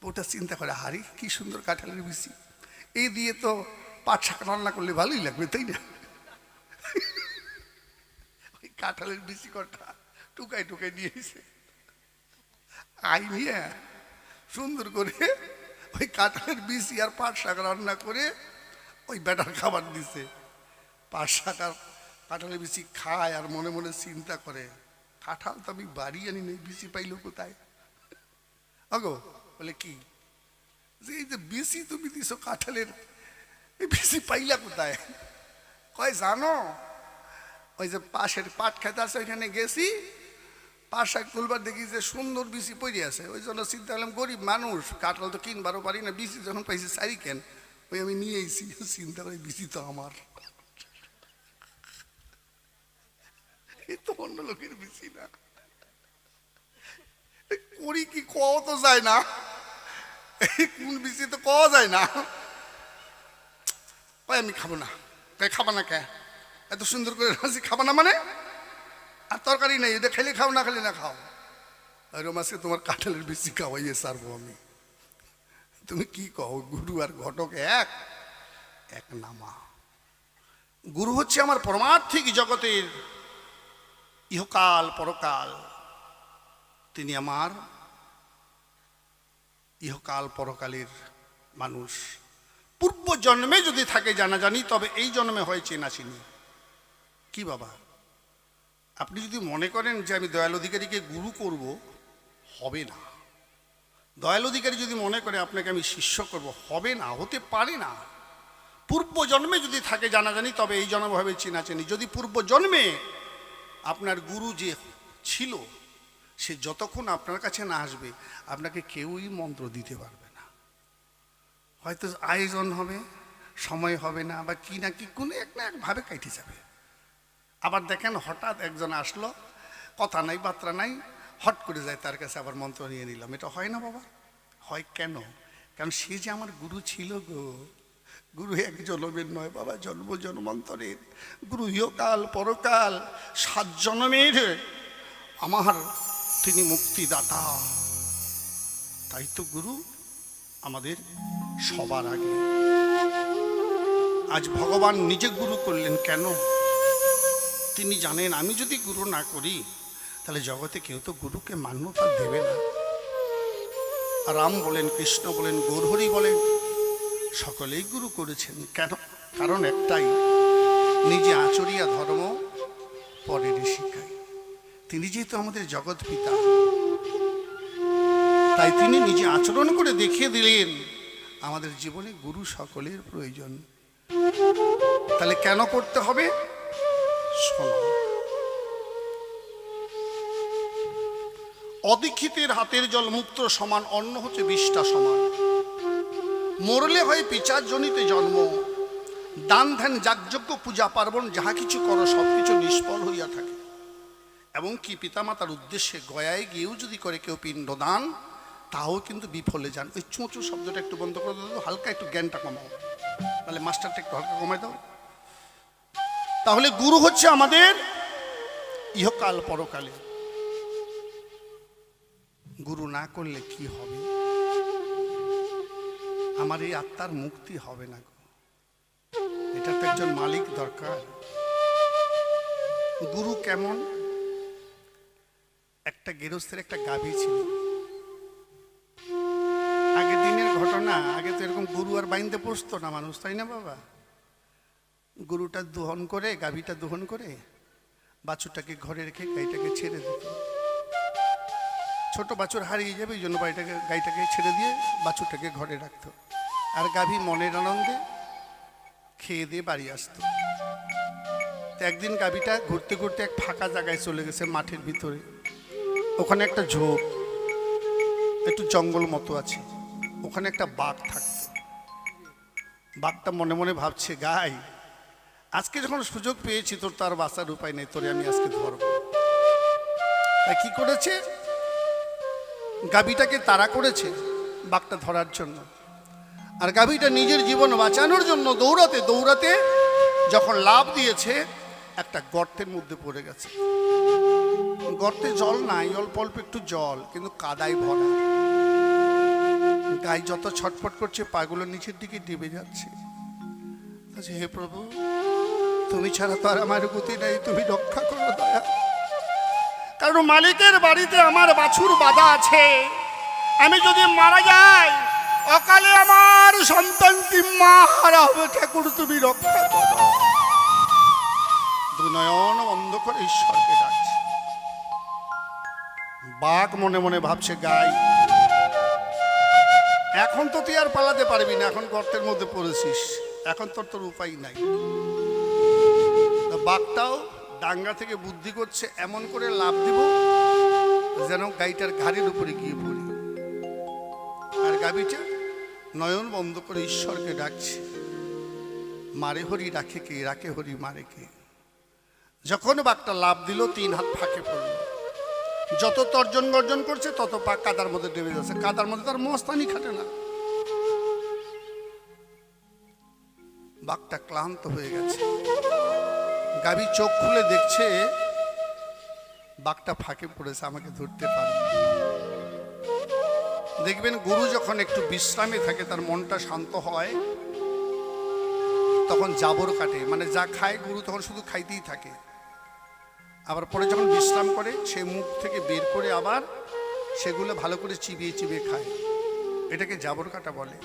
বউটা চিন্তা করে, হারি কি সুন্দর কাঁঠালের বিচি, এই দিয়ে তো পাট শাক রান্না করলে ভালোই লাগবে, তাই না? ওই কাঁঠালের বিচি কটা টুকাই টুকাই নিয়ে এসে আই নিয়ে সুন্দর করে ওই কাঁঠালের বিচি আর পাট শাক রান্না করে ওই বেটার খাবার দিছে। পাট শাক আর কাঁঠালের বিচি খায়, আর মনে মনে চিন্তা করে, কাঁঠাল তো আমি বাড়ি আনি নেই, বিচি পাইল কোথায়? আগো বলে কি, যে এই যে বিচি তুমি দিছো কাঁঠালের, এই বিসি পাইলা কোথায়? কয় জানো, ওই যে পাশের পাট খেতে আছে ওইখানে গেছি, পাট শাক তুলবার দেখি যে সুন্দর বিসি পড়ে আছে। ওই জন্য চিন্তা করলাম গরিব মানুষ, কাঁঠাল তো কিনবারও পারি না, বিসি যখন পাইছি সারি কেন, ওই আমি নিয়ে এসেছি। চিন্তা করি বিসি তো আমার, এই তো অন্য লোকের বিসি না। করি কি কওয়া তো যায় না, কোন বিসি তো কওয়া যায় না। ওই আমি খাবো না। খাবা না কে? এত সুন্দর করে রাঁধছি, খাবা না মানে? আর তরকারি নেই, এটা খেলে খাও, না খেলে না খাও। এরকম আজকে তোমার কাঁঠালের বেশি খাওয়াইয়ে সারবো আমি। তুমি কি কও? গুরু আর ঘটক এক? এক নামা। গুরু হচ্ছে আমার পরমার্থিক জগতের ইহকাল পরকাল, তিনি আমার ইহকাল পরকালের মানুষ। পূর্ব জন্মে যদি থাকে জানাজানি, তবে এই জন্মে হয় চেনাচিনি। কি বাবা, আপনি যদি মনে করেন যে আমি দয়াল অধিকারীকে গুরু করব, হবে না। দয়াল অধিকারী যদি মনে করে আপনাকে আমি শিষ্য করব, হবে না, হতে পারে না। পূর্ব জন্মে যদি থাকে জানাজানি, তবে এই জন্মে হবে চেনাচেনি। যদি পূর্ব জন্মে আপনার গুরু যে ছিল, সে যতক্ষণ আপনার কাছে না আসবে, আপনাকে কেউই মন্ত্র দিতে পারবে না। হয়তো আয়োজন হবে, সময় হবে না, বা কি না কি কোনো এক না একভাবে কাটে যাবে। আবার দেখেন হঠাৎ একজন আসলো, কথা নাই বার্তা নাই, হট করে যায় তার কাছে, আবার মন্ত্র নিয়ে নিলাম। এটা হয় না বাবা? হয় কেন? কারণ সে যে আমার গুরু ছিল গো। গুরু এক জন্মের নয় বাবা, জন্ম জন্মান্তরের গুরু, ইহকাল পরকাল 7 জন্মের আমার তিনি মুক্তিদাতা। তাই তো গুরু আমাদের সবার আগে। আজ ভগবান নিজে গুরু করলেন কেন? তিনি জানেন আমি যদি গুরু না করি, তাহলে জগতে কেউ তো গুরুকে মান্যতা দেবে না। রাম বলেন, কৃষ্ণ বলেন, গৌরহরি বলেন, সকলেই গুরু করেছেন। কেন? কারণ একটাই, নিজে আচরিয়া ধর্ম পরের শিখায়। তিনি যেহেতু আমাদের জগৎ পিতা, তাই তিনি নিজে আচরণ করে দেখিয়ে দিলেন আমাদের জীবনে গুরু সকলের প্রয়োজন। তাহলে কেন করতে হবে? শোনো, অদীক্ষিতের হাতের জল মুক্ত সমান, অন্ন হচ্ছে বিষ্ঠা সমান। মরলে হয় পিচার জনিতে জন্ম, দান ধ্যান যাগযজ্ঞ পূজা পার্বণ যাহা কিছু করো, সবকিছু নিষ্ফল হইয়া থাকে। এবং কি পিতামাতার উদ্দেশ্যে গয়ায় গিয়েও যদি করে কেউ পিণ্ডদান, তাও কিন্তু বিফলে যান। ওই চোঁচো শব্দটা একটু বন্ধ করে দাও, হালকা একটু জ্ঞানটা কমাও, তাহলে মাস্টারটা একটু হালকা কমাই দাও। তাহলে গুরু হচ্ছে আমাদের ইহকাল পরকালে। গুরু না করলে কি হবে? আমার এই আত্মার মুক্তি হবে না। এটা তো একজন মালিক দরকার। গুরু কেমন? একটা গৃহস্থের একটা গাভী ছিল। আগের দিনের ঘটনা, আগে তো এরকম গরু আর বাইন্দে পুষতো না মানুষ, তাই না বাবা? গরুটা দোহন করে, গাভীটা দোহন করে বাছুরটাকে ঘরে রেখে গাইটাকে ছেড়ে দিত। ছোট বাছুর হারিয়ে যাবে, এই জন্য গাইটাকে ছেড়ে দিয়ে বাছুরটাকে ঘরে রাখতো। আর গাভী মনের আনন্দে খেয়ে দিয়ে বাড়ি আসতো। তো একদিন গাভীটা ঘুরতে ঘুরতে এক ফাঁকা জায়গায় চলে গেছে, মাঠের ভিতরে। ওখানে একটা ঝোপ, একটু জঙ্গল মতো আছে, ওখানে একটা বাঘ থাকতো। বাঘটা মনে মনে ভাবছে, গাই আজকে যখন সুযোগ পেয়েছি, তোর তার বাঁচার উপায় নেই, তোরে আমি আজকে ধরবো। তাই কি করেছে? গাভীটাকে তাড়া করেছে বাঘটা ধরার জন্য। আর গাভীটা নিজের জীবন বাঁচানোর জন্য দৌড়াতে দৌড়াতে যখন লাফ দিয়েছে, একটা গর্তের মধ্যে পড়ে গেছে। গর্তে জল নাই, অল্প অল্প একটু জল, কিন্তু কাদায় ভরা। গাই যত ছটফট করছে, পাগুলো নিচের দিকে ডুবে যাচ্ছে। হে প্রভু, তুমি ছাড়া তো আর আমার গতি নেই, তুমি রক্ষা করো দয়া। কারণ মালিকের বাড়িতে আমার বাছুর বাঁধা আছে, আমি যদি মারা যাই অকালে আমার সন্তানটি মা হারা হবে। ঠাকুর তুমি রক্ষা করো। দুনয়ন বন্ধ করে ঈশ্বরকে ডাকছে। বাঘ মনে মনে ভাবছে, গাই এখন তো তুই আর পালাতে পারবি না, এখন গর্তের মধ্যে পড়েছিস, এখন তোর উপায় নাই। বাঘটাও ডাঙ্গা থেকে বুদ্ধি করছে এমন করে লাফ দিব যেন গাইটার ঘাড়ের উপরে গিয়ে পড়ি। আর গাভীটা নয়ন বন্ধ করে ঈশ্বরকে ডাকছে, মারে হরি রাখে কে, রাখে হরি মারে কে। যখন বাঘটা লাফ দিল 3 হাত ফাঁকে পড়ল। যত তর্জন গর্জন করছে তত পাক কাদার মধ্যে ডেবে যাচ্ছে। কাদার মধ্যে তার মস্তানি খাটে না। বাঘটা ক্লান্ত হয়ে গেছে। গাভী চোখ খুলে দেখছে বাঘটা ফাঁকে পড়েছে, আমাকে ধরতে পারবে। দেখবেন গরু যখন একটু বিশ্রামে থাকে, তার মনটা শান্ত হয়, তখন জাবর কাটে, মানে যা খায় গরু তখন শুধু খাইতেই থাকে। আবার পরে যখন বিশ্রাম করে সে মুখ থেকে বের করে আবার সেগুলো ভালো করে চিবিয়ে চিবিয়ে খায়। এটাকে জাবর কাটা বলে।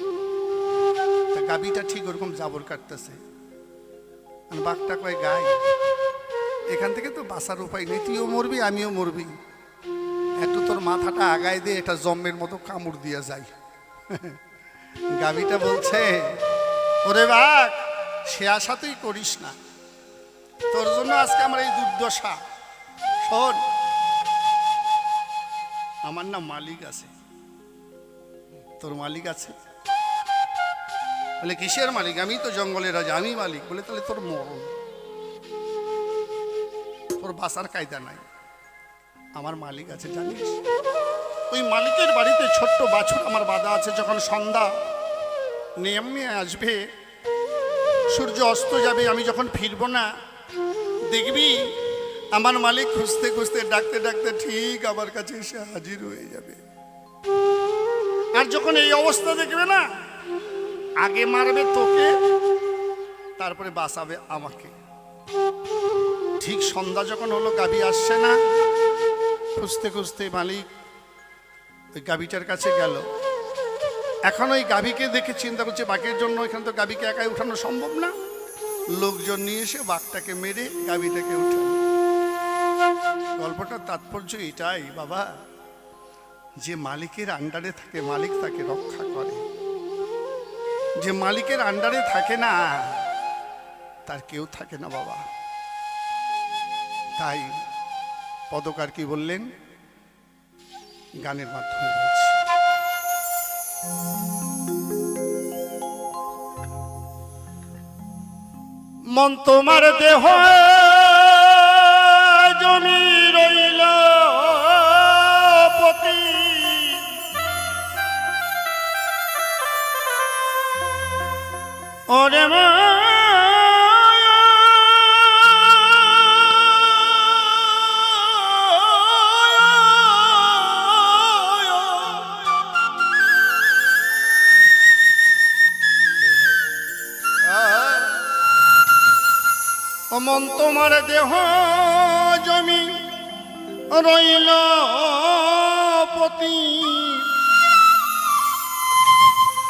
তা গাভীটা ঠিক ওরকম জাবর কাটতেছে। বাঘটা কয়, গাই এখান থেকে তো বাঁচার উপায় নেই, তুইও মরবি আমিও মরবি, একটু তোর মাথাটা আগায় দিয়ে এটা জম্মের মতো কামড় দিয়ে যায়। গাভীটা বলছে, ওরে বাঘ সে আশা তুই করিস না, তোর জন্য আজকে আমার এই দুর্দশা। শোন, আমার না মালিক আছে। তোর মালিক আছে? বলে কিসের মালিক? আমি তো জঙ্গলের রাজা, আমি মালিক। বলে তাহলে তোর মরণ, তোর বাঁচার কায়দা নাই। আমার মালিক আছে জানিস? ওই মালিকের বাড়িতে ছোট্ট বাছুর আমার বাঁধা আছে। যখন সন্ধ্যা নেমে আসবে, সূর্য অস্ত যাবে, আমি যখন ফিরবো না, দেখবি আমার মালিক খুঁজতে খুঁজতে ডাকতে ডাকতে ঠিক আমার কাছে এসে হাজির হয়ে যাবে। আর যখন এই অবস্থা দেখবে না, আগে মারবে তোকে, তারপরে বাঁচাবে আমাকে। ঠিক সন্ধ্যা যখন হলো, গাভী আসছে না, খুঁজতে খুঁজতে মালিক ওই গাভীটার কাছে গেল। এখন ওই গাভীকে দেখে চিন্তা করছে বাঘের জন্য এখানে তো গাভীকে একাই উঠানো সম্ভব না, লোকজন নিয়ে এসে বাঘটাকে মেরে গাভীটাকে উঠানো। গল্পটার তাৎপর্য এটাই বাবা, যে মালিকের আন্ডারে থাকে মালিক তাকে রক্ষা করে, যে মালিকের আন্ডারে থাকে না তার কেউ থাকে না বাবা। তাই পদকার কি বললেন, গানের মাধ্যমে বলছি। মন তোমার দেহ জমি রইল পতি, ওরে মা মন তোমার দেহ জমি রইল পতি,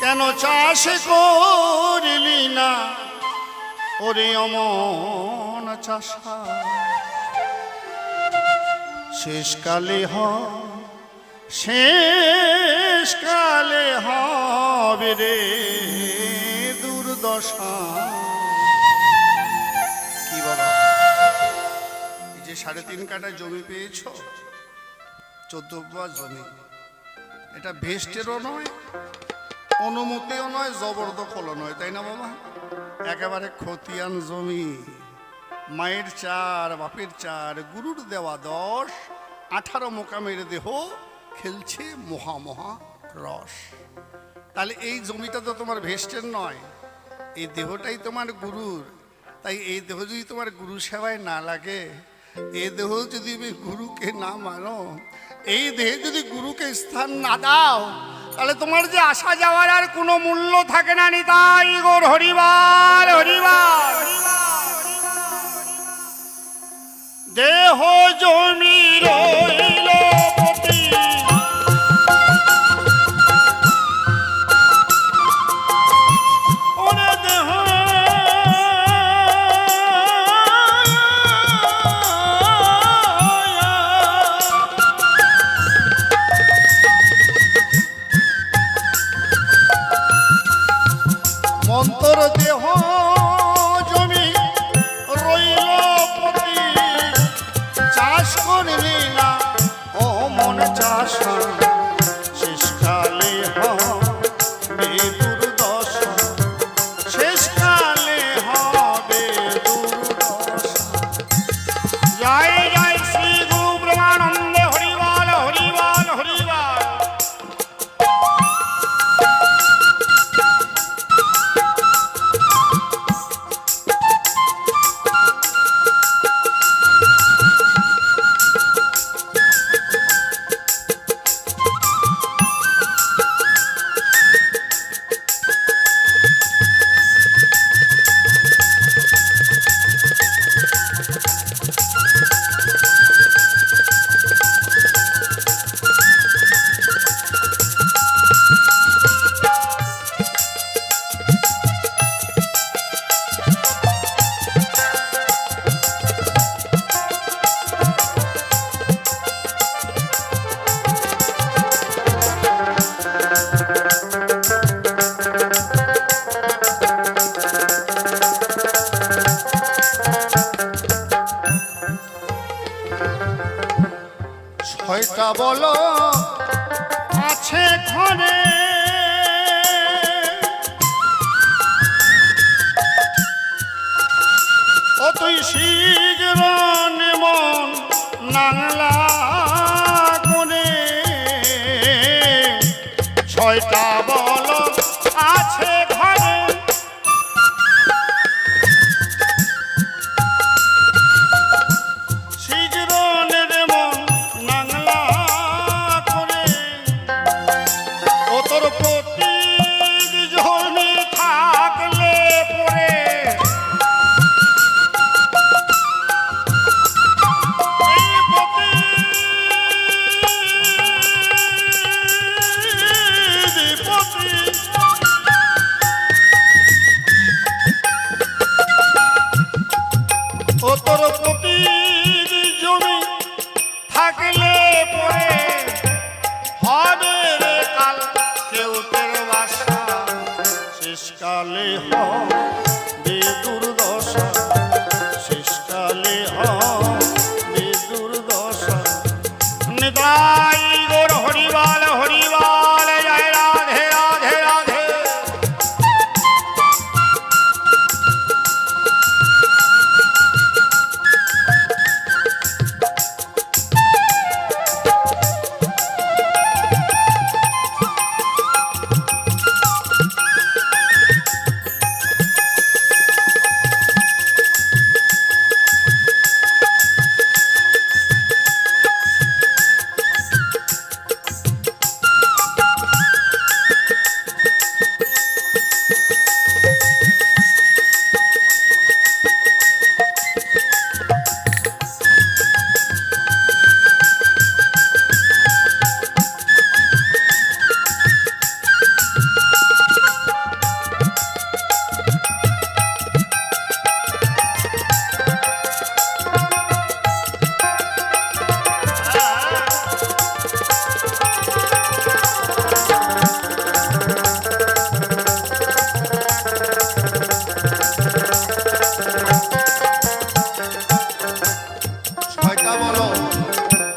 কেন চাষ করিলি না ওরে অমন চাষা, শেষকালে শেষকালে হবে রে দুর্দশা। কি বাবা, এই যে 3.5 কাঠা জমি পেয়েছ, 14 বিঘা জমি, এটা ভেস্টেরও নয়, অনুমতিও নয়, জবরদখলও নয়, তাই না বাবা? একেবারে খতিয়ান জমি, মায়ের 4 বাপের 4, গুরুর দেওয়া 10, 18 মোকামের দেহ খেলছে মহা মহা রস। তাহলে এই জমিটা তো তোমার ভেস্টের নয়, এই দেহটাই তোমার গুরুর। তাই এই দেহ যদি তোমার গুরু সেবায় না লাগে, এই দেহ যদি গুরুকে না মানো, এই দেহে যদি গুরুকে স্থান না দাও, তাহলে তোমার যে আসা যাওয়ার আর কোনো মূল্য থাকে না। নিতাই গৌর হরিবার হরিবার। দেহ জমি রইল পতি, ওরে দেহ মন্তর দেহ করবি না ও মন চাষা, শেষকালে হবে দুর্দশা, শেষকালে হবে দুর্দশা। জয় জয় শ্রী গুরু ব্রহ্মানন্দে, হরিবল হরিবল হরিবল। ছয়টা বলো আছে ঘরে, ও তুই শীঘ্র মন নাংলা করে। ছয়টা বলো আছে ঘরে, শীঘ্র মন নাংলা করে। ও তোর প্রতি জমি থাকলে পরে, এই প্রতি ও তোর প্রতি জমি থাকলে পরে হবে রে কাল কেউ তোর বাসা, শেষকালে হবে দুর্দশা, শেষকালে হবে দুর্দশা। নিতাই গৌর হরিবল হরিবল, জয় রাধে রাধে রাধে।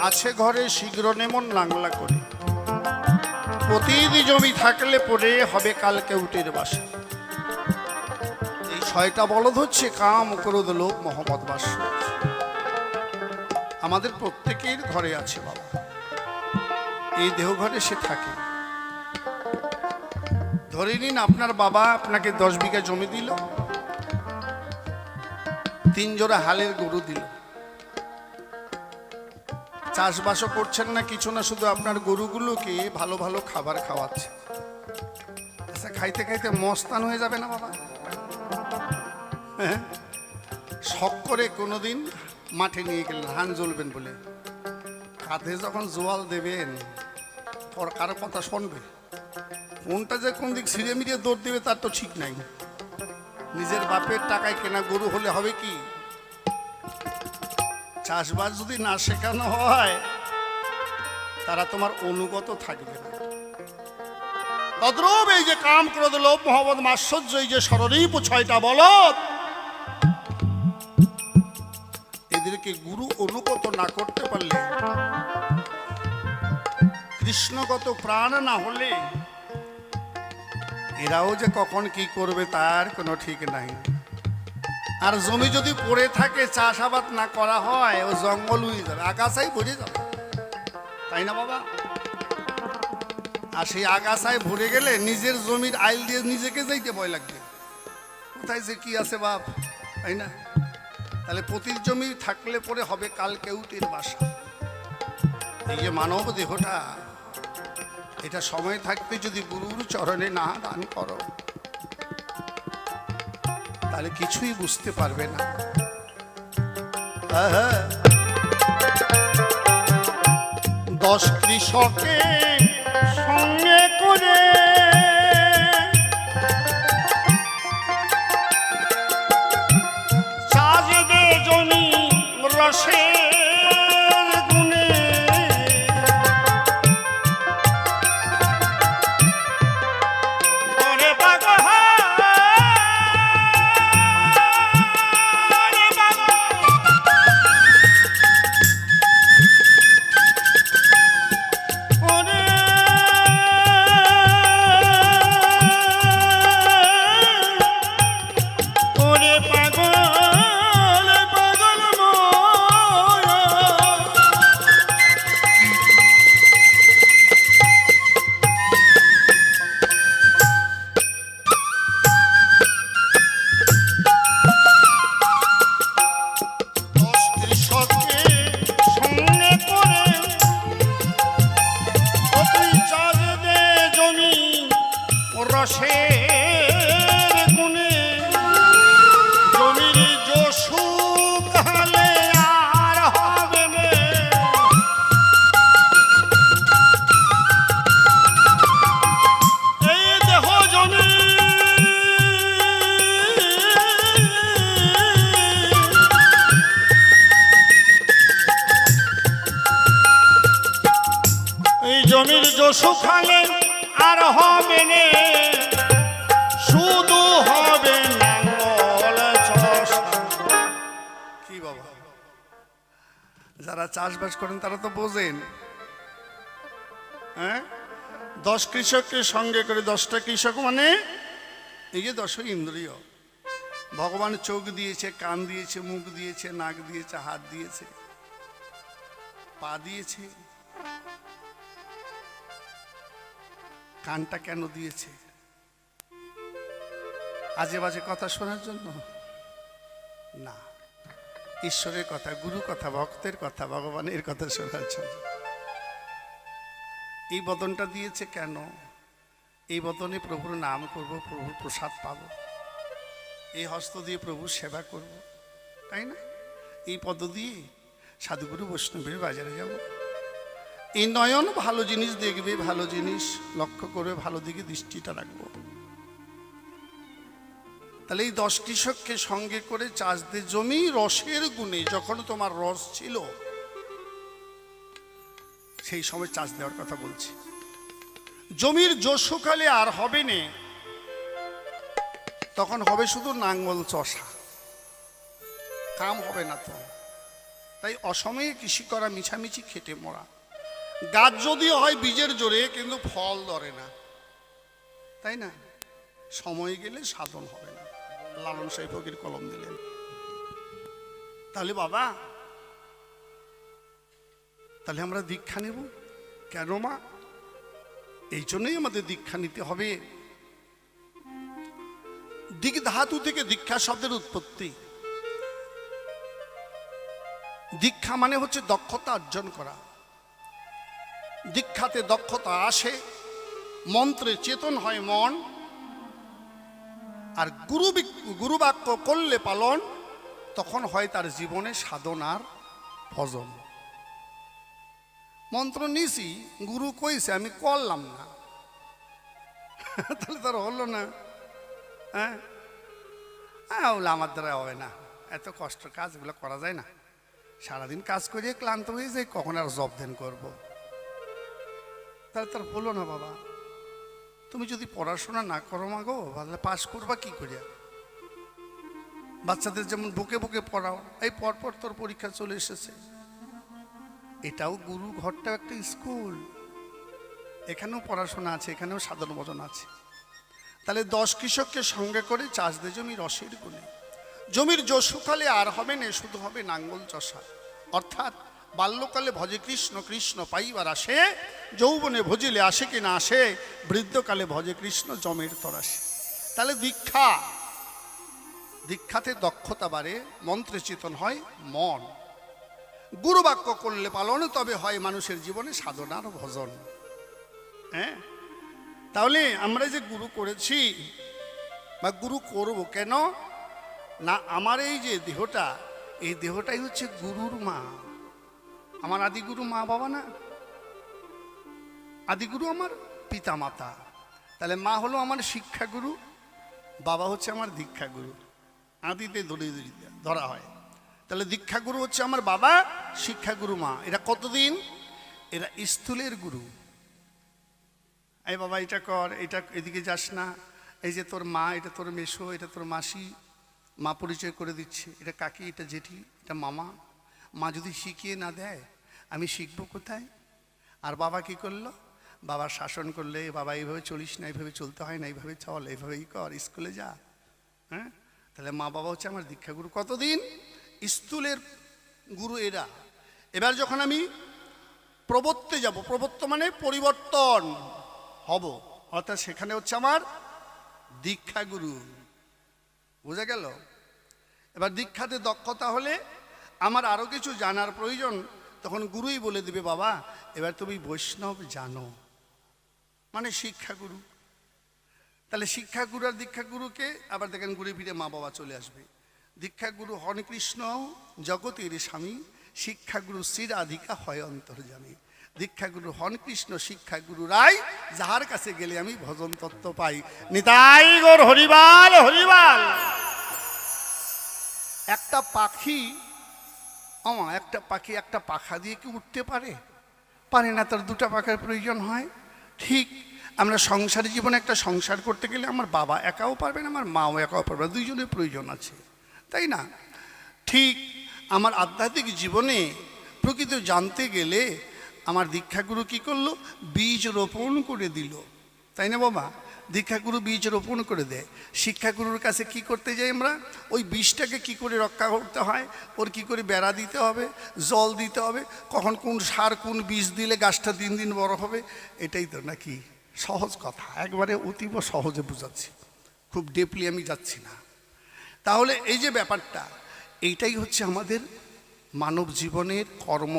আছে ঘরে শীঘ্র নেমন নাংলা করে, প্রতিদি জমি থাকলে পরে হবে কালকে উটের বাসা। এই ছয়টা বলদ হচ্ছে কাম, ক্রোধ, লোভ, মোহমদ, বাস। আমাদের প্রত্যেকের ঘরে আছে বাবা, এই দেহঘরে সে থাকে। ধরে নিন আপনার বাবা আপনাকে 10 বিঘা জমি দিল, 3 জোড়া হালের গরু দিল, চাষবাসও করছেন না কিছু না, শুধু আপনার গরুগুলোকে ভালো ভালো খাবার খাওয়াচ্ছে। আচ্ছা, খাইতে খাইতে মস্তান হয়ে যাবে না বাবা? হ্যাঁ, শখ করে কোনোদিন মাঠে নিয়ে গেলেন ধান জ্বলবেন বলে, কাঁধে যখন জোয়াল দেবেন পর কারো কথা শুনবে? কোনটা যে কোন দিক ছিঁড়ে মিড়িয়ে দৌড় দেবে তার তো ঠিক নাই। নিজের বাপের টাকায় কেনা গরু হলে হবে কি? চাষবাস যদি না শেখানো হয় তারা তোমার অনুগত থাকবে না। তদ্রূপ এই যে কাম, ক্রোধ, লোভ, মোহমদ, মাৎসর্য, এই যে সরদীপ 6টা বলদ, এদেরকে গুরু অনুগত না করতে পারলে, কৃষ্ণগত প্রাণ না হলে এরাও যে কখন কি করবে তার কোনো ঠিক নাই। আর জমি যদি পড়ে থাকে, চাষাবাদ না করা হয়, ও জঙ্গল হয়ে যাবে, আগাছাই ভরে যাবে, তাই না বাবা? আর সেই আগাছায় ভরে গেলে নিজের জমির আইল দিয়ে নিজেকে যাইতে ভয় লাগবে, কোথায় যে কি আছে বাপ, তাই না? তাহলে পতির জমি থাকলে পরে হবে কাল কেউটের বাসা। এই যে মানব দেহটা, এটা সময় থাকতে যদি গুরুর চরণে না দান করো, তাহলে কিছুই বুঝতে পারবে না। দশ কৃষকে সঙ্গে করে চাষ দে জমি রসে গুনে, ওরে বাবা রসের গুণে জমির যশু কালে আর হবে না। এই দেহ জমি এই জমির যশু খালে আর হবে না, শুধু হবে নাঙ্গল চষ। কি বাবা, যারা চাষবাস করেন তারা তো বোঝেন। হ্যাঁ, 10 কৃষককে সঙ্গে করে, 10টা কৃষক মানে এই যে 10 ইন্দ্রিয় ভগবান চোখ দিয়েছে, কান দিয়েছে, মুখ দিয়েছে, নাক দিয়েছে, হাত দিয়েছে, পা দিয়েছে। কানটা কেন দিয়েছে? আজে বাজে কথা শোনার জন্য না, ঈশ্বরের কথা, গুরু কথা, ভক্তের কথা, ভগবানের কথা শোনার জন্য। এই বদনটা দিয়েছে কেন? এই বদনে প্রভুর নাম করব, প্রভুর প্রসাদ পাব, এই হস্ত দিয়ে প্রভুর সেবা করব, তাই না? এই পদ দিয়ে সাধুগুরু বৈষ্ণবের বাজারে যাব। এই নয়ন ভালো জিনিস দেখবে, ভালো জিনিস লক্ষ্য করবে, ভালো দিকে দৃষ্টিটা রাখবো। তাহলে এই 10 কৃষককে সঙ্গে করে চাষ দে জমি রসের গুণে, যখন তোমার রস ছিল সেই সময় চাষ দেওয়ার কথা বলছি। জমির যশোকালে আর হবে না, তখন হবে শুধু নাঙ্গল চষা, কাম হবে না তো। তাই অসময়ে কৃষি করা, মিছামিছি খেটে মরা। গাছ যদিও হয় বীজের জোরে, কিন্তু ফল ধরে না, তাই না? সময় গেলে সাধন হবে না। লালন সাহেব ফকির কলম দিলেন। তাহলে বাবা, তাহলে আমরা দীক্ষা নেব কেন মা? এই জন্যই আমাদের দীক্ষা নিতে হবে। দিক ধাতু থেকে দীক্ষা শব্দের উৎপত্তি। দীক্ষা মানে হচ্ছে দক্ষতা অর্জন করা। দীক্ষাতে দক্ষতা আসে, মন্ত্রে চেতন হয় মন, আর গুরু বাক্য করলে পালন, তখন হয় তার জীবনে সাধনার ভজন। মন্ত্র নিছি, গুরু কইছে, আমি করলাম না, তাহলে তার হলো না। হ্যাঁ, ওগুলো আমার দ্বারা হবে না, এত কষ্ট কাজ, এগুলো করা যায় না। সারাদিন কাজ করিয়ে ক্লান্ত হয়ে যায়, কখন আর জব ধ্যান করবো? তাহলে তার হলো না বাবা। তুমি যদি পড়াশোনা না করো মাগো, তাহলে পাস করবা কি করিয়া? বাচ্চাদের যেমন বুকে বুকে পড়াও, এই পরপর তোর পরীক্ষা চলে এসেছে। এটাও গুরু ঘরটা একটা স্কুল, এখানেও পড়াশোনা আছে, এখানেও সাধন ভজন আছে। তাহলে 10 কৃষককে সঙ্গে করে চাষ দে জমি রসের গুণে, জমির যশুকালে আর হবে না, শুধু হবে নাঙ্গল চষা। অর্থাৎ বাল্যকালে ভজে কৃষ্ণ, কৃষ্ণ পাইবার আসে, যৌবনে ভজিলে আসে কি না আসে, বৃদ্ধকালে ভজে কৃষ্ণ জমের তরাসে। তাহলে দীক্ষা, দীক্ষাতে দক্ষতা বাড়ে, মন্ত্রে চেতন হয় মন, গুরুবাক্য করলে পালন, তবে হয় মানুষের জীবনে সাধনার ভজন। হ্যাঁ, তাহলে আমরা যে গুরু করেছি বা গুরু করব কেন না, আমার এই যে দেহটা, এই দেহটাই হচ্ছে গুরুর মা। আমার আদিগুরু মা বাবা না, আদিগুরু আমার পিতা মাতা। তাহলে মা হলো আমার শিক্ষাগুরু, বাবা হচ্ছে আমার দীক্ষাগুরু, আদিতে ধরা হয়। তাহলে দীক্ষাগুরু হচ্ছে আমার বাবা, শিক্ষাগুরু মা। এরা কতদিন? এরা স্থূলের গুরু। এই বাবা এটা কর, এটা এদিকে যাস না, এই যে তোর মা, এটা তোর মেসো, এটা তোর মাসি, মা পরিচয় করে দিচ্ছে, এটা কাকি, এটা জেঠি, এটা মামা। মা যদি শিখিয়ে না দেয় আমি শিখবো কোথায়? আর বাবা কি করলো? বাবা শাসন করলে, বাবা এইভাবে চলিস না, এইভাবে চলতে হয় না, এইভাবে চল, এইভাবেই কর, স্কুলে যা। হ্যাঁ, তাহলে মা বাবা হচ্ছে আমার দীক্ষাগুরু। কতদিন? স্থূলের গুরু এরা। এবার যখন আমি প্রবর্তে যাব, প্রবর্ত মানে পরিবর্তন হব, অর্থাৎ সেখানে হচ্ছে আমার দীক্ষাগুরু। বোঝা গেল? এবার দীক্ষাতে দক্ষতা হলে আমার আরো কিছু জানার প্রয়োজন, তখন গুরুই বলে দিবে বাবা এবার তুমি বৈষ্ণব জানো, মানে শিক্ষাগুরু। তাহলে শিক্ষাগুরু আর দীক্ষাগুরুকে আবার দেখেন ঘুরে ফিরে মা বাবা চলে আসবে। দীক্ষাগুরু হন কৃষ্ণ জগতের স্বামী, শিক্ষাগুরু শ্রী রাধিকা হয় অন্তর্যামী। দীক্ষাগুরু হন কৃষ্ণ, শিক্ষাগুরু রায়, যাহার কাছে গেলে আমি ভজন তত্ত্ব পাই। নিতাই গৌর হরিবাল হরিবাল। একটা পাখি, একটা পাখি একটা পাখা দিয়ে কি উঠতে পারে? পারে না, তার দুটা পাখার প্রয়োজন হয়। ঠিক আমরা সংসারী জীবনে একটা সংসার করতে গেলে আমার বাবা একাও পারবে না, আমার মাও একাও পারবে না, দুইজনের প্রয়োজন আছে, তাই না? ঠিক আমার আধ্যাত্মিক জীবনে প্রকৃত জানতে গেলে আমার দীক্ষাগুরু কি করলো? বীজ রোপণ করে দিল, তাই না বাবা? দীক্ষাগুরু বীজ রোপণ করে দেয়। শিক্ষাগুরুর কাছে কি করতে যাই আমরা? ওই বীজটাকে কি করে রক্ষা করতে হয়, ওর কি করে বেড়া দিতে হবে, জল দিতে হবে, কখন কোন সার কোন বীজ দিলে গাছটা দিন দিন বড় হবে, এটাই তো নাকি? সহজ কথা, একবারে অতীব সহজে বুঝাচ্ছি, খুব ডিপলি আমি যাচ্ছি না। তাহলে এই যে ব্যাপারটা, এইটাই হচ্ছে আমাদের মানব জীবনের কর্ম।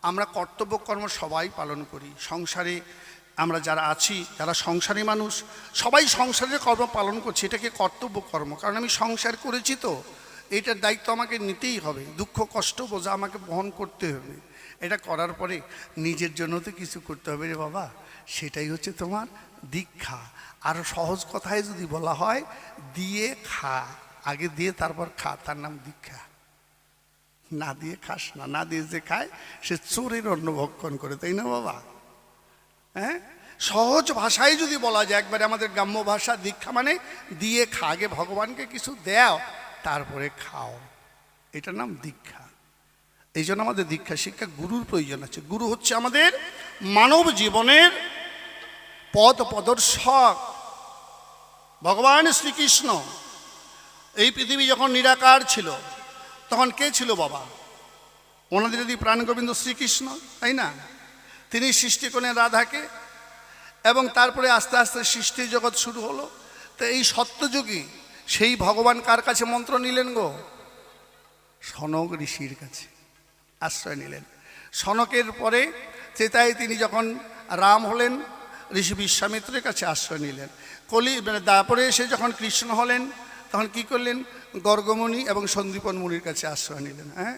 আমরা কর্তব্য কর্ম সবাই পালন করি। সংসারে আমরা যারা আছি, যারা সংসারী মানুষ, সবাই সংসারের কর্ম পালন করছে, এটাকে কর্তব্য কর্ম। কারণ আমি সংসার করেছি, তো এইটার দায়িত্ব আমাকে নিতেই হবে, দুঃখ কষ্ট বোঝা আমাকে বহন করতে হবে। এটা করার পরে নিজের জন্য তো কিছু করতে হবে রে বাবা, সেটাই হচ্ছে তোমার দীক্ষা। আর সহজ কথায় যদি বলা হয়, দিয়ে খা, আগে দিয়ে তারপর খা, তার নাম দীক্ষা। না দিয়ে খাস না, না দিয়ে যে খায় সে চোরের অন্ন ভক্ষণ করে, তাই না বাবা? হ্যাঁ, সহজ ভাষায় যদি বলা যায়, একবারে আমাদের গ্রাম্য ভাষা, দীক্ষা মানে দিয়ে খা, আগে ভগবানকে কিছু দাও তারপরে খাও, এটার নাম দীক্ষা। এই জন্য আমাদের দীক্ষা শিক্ষা গুরুর প্রয়োজন আছে। গুরু হচ্ছে আমাদের মানব জীবনের পথ প্রদর্শক। ভগবান শ্রীকৃষ্ণ এই পৃথিবী যখন নিরাকার ছিল, তখন কে ছিল বাবা? ওনাদের যদি প্রাণ গোবিন্দ শ্রীকৃষ্ণ, তাই না? তিনি সৃষ্টি করলেন রাধাকে, এবং তারপরে আস্তে আস্তে সৃষ্টি জগৎ শুরু হলো। তো এই সত্যযুগী সেই ভগবান কার কাছে মন্ত্র নিলেন গো? সনক ঋষির কাছে আশ্রয় নিলেন। সনকের পরে চেতায় তিনি যখন রাম হলেন, ঋষি বিশ্বামিত্রের কাছে আশ্রয় নিলেন। তারপরে এসে যখন কৃষ্ণ হলেন, তখন কি করলেন? গর্গমুনি এবং সন্দীপন মুনির কাছে আশ্রয় নিলেন। হ্যাঁ,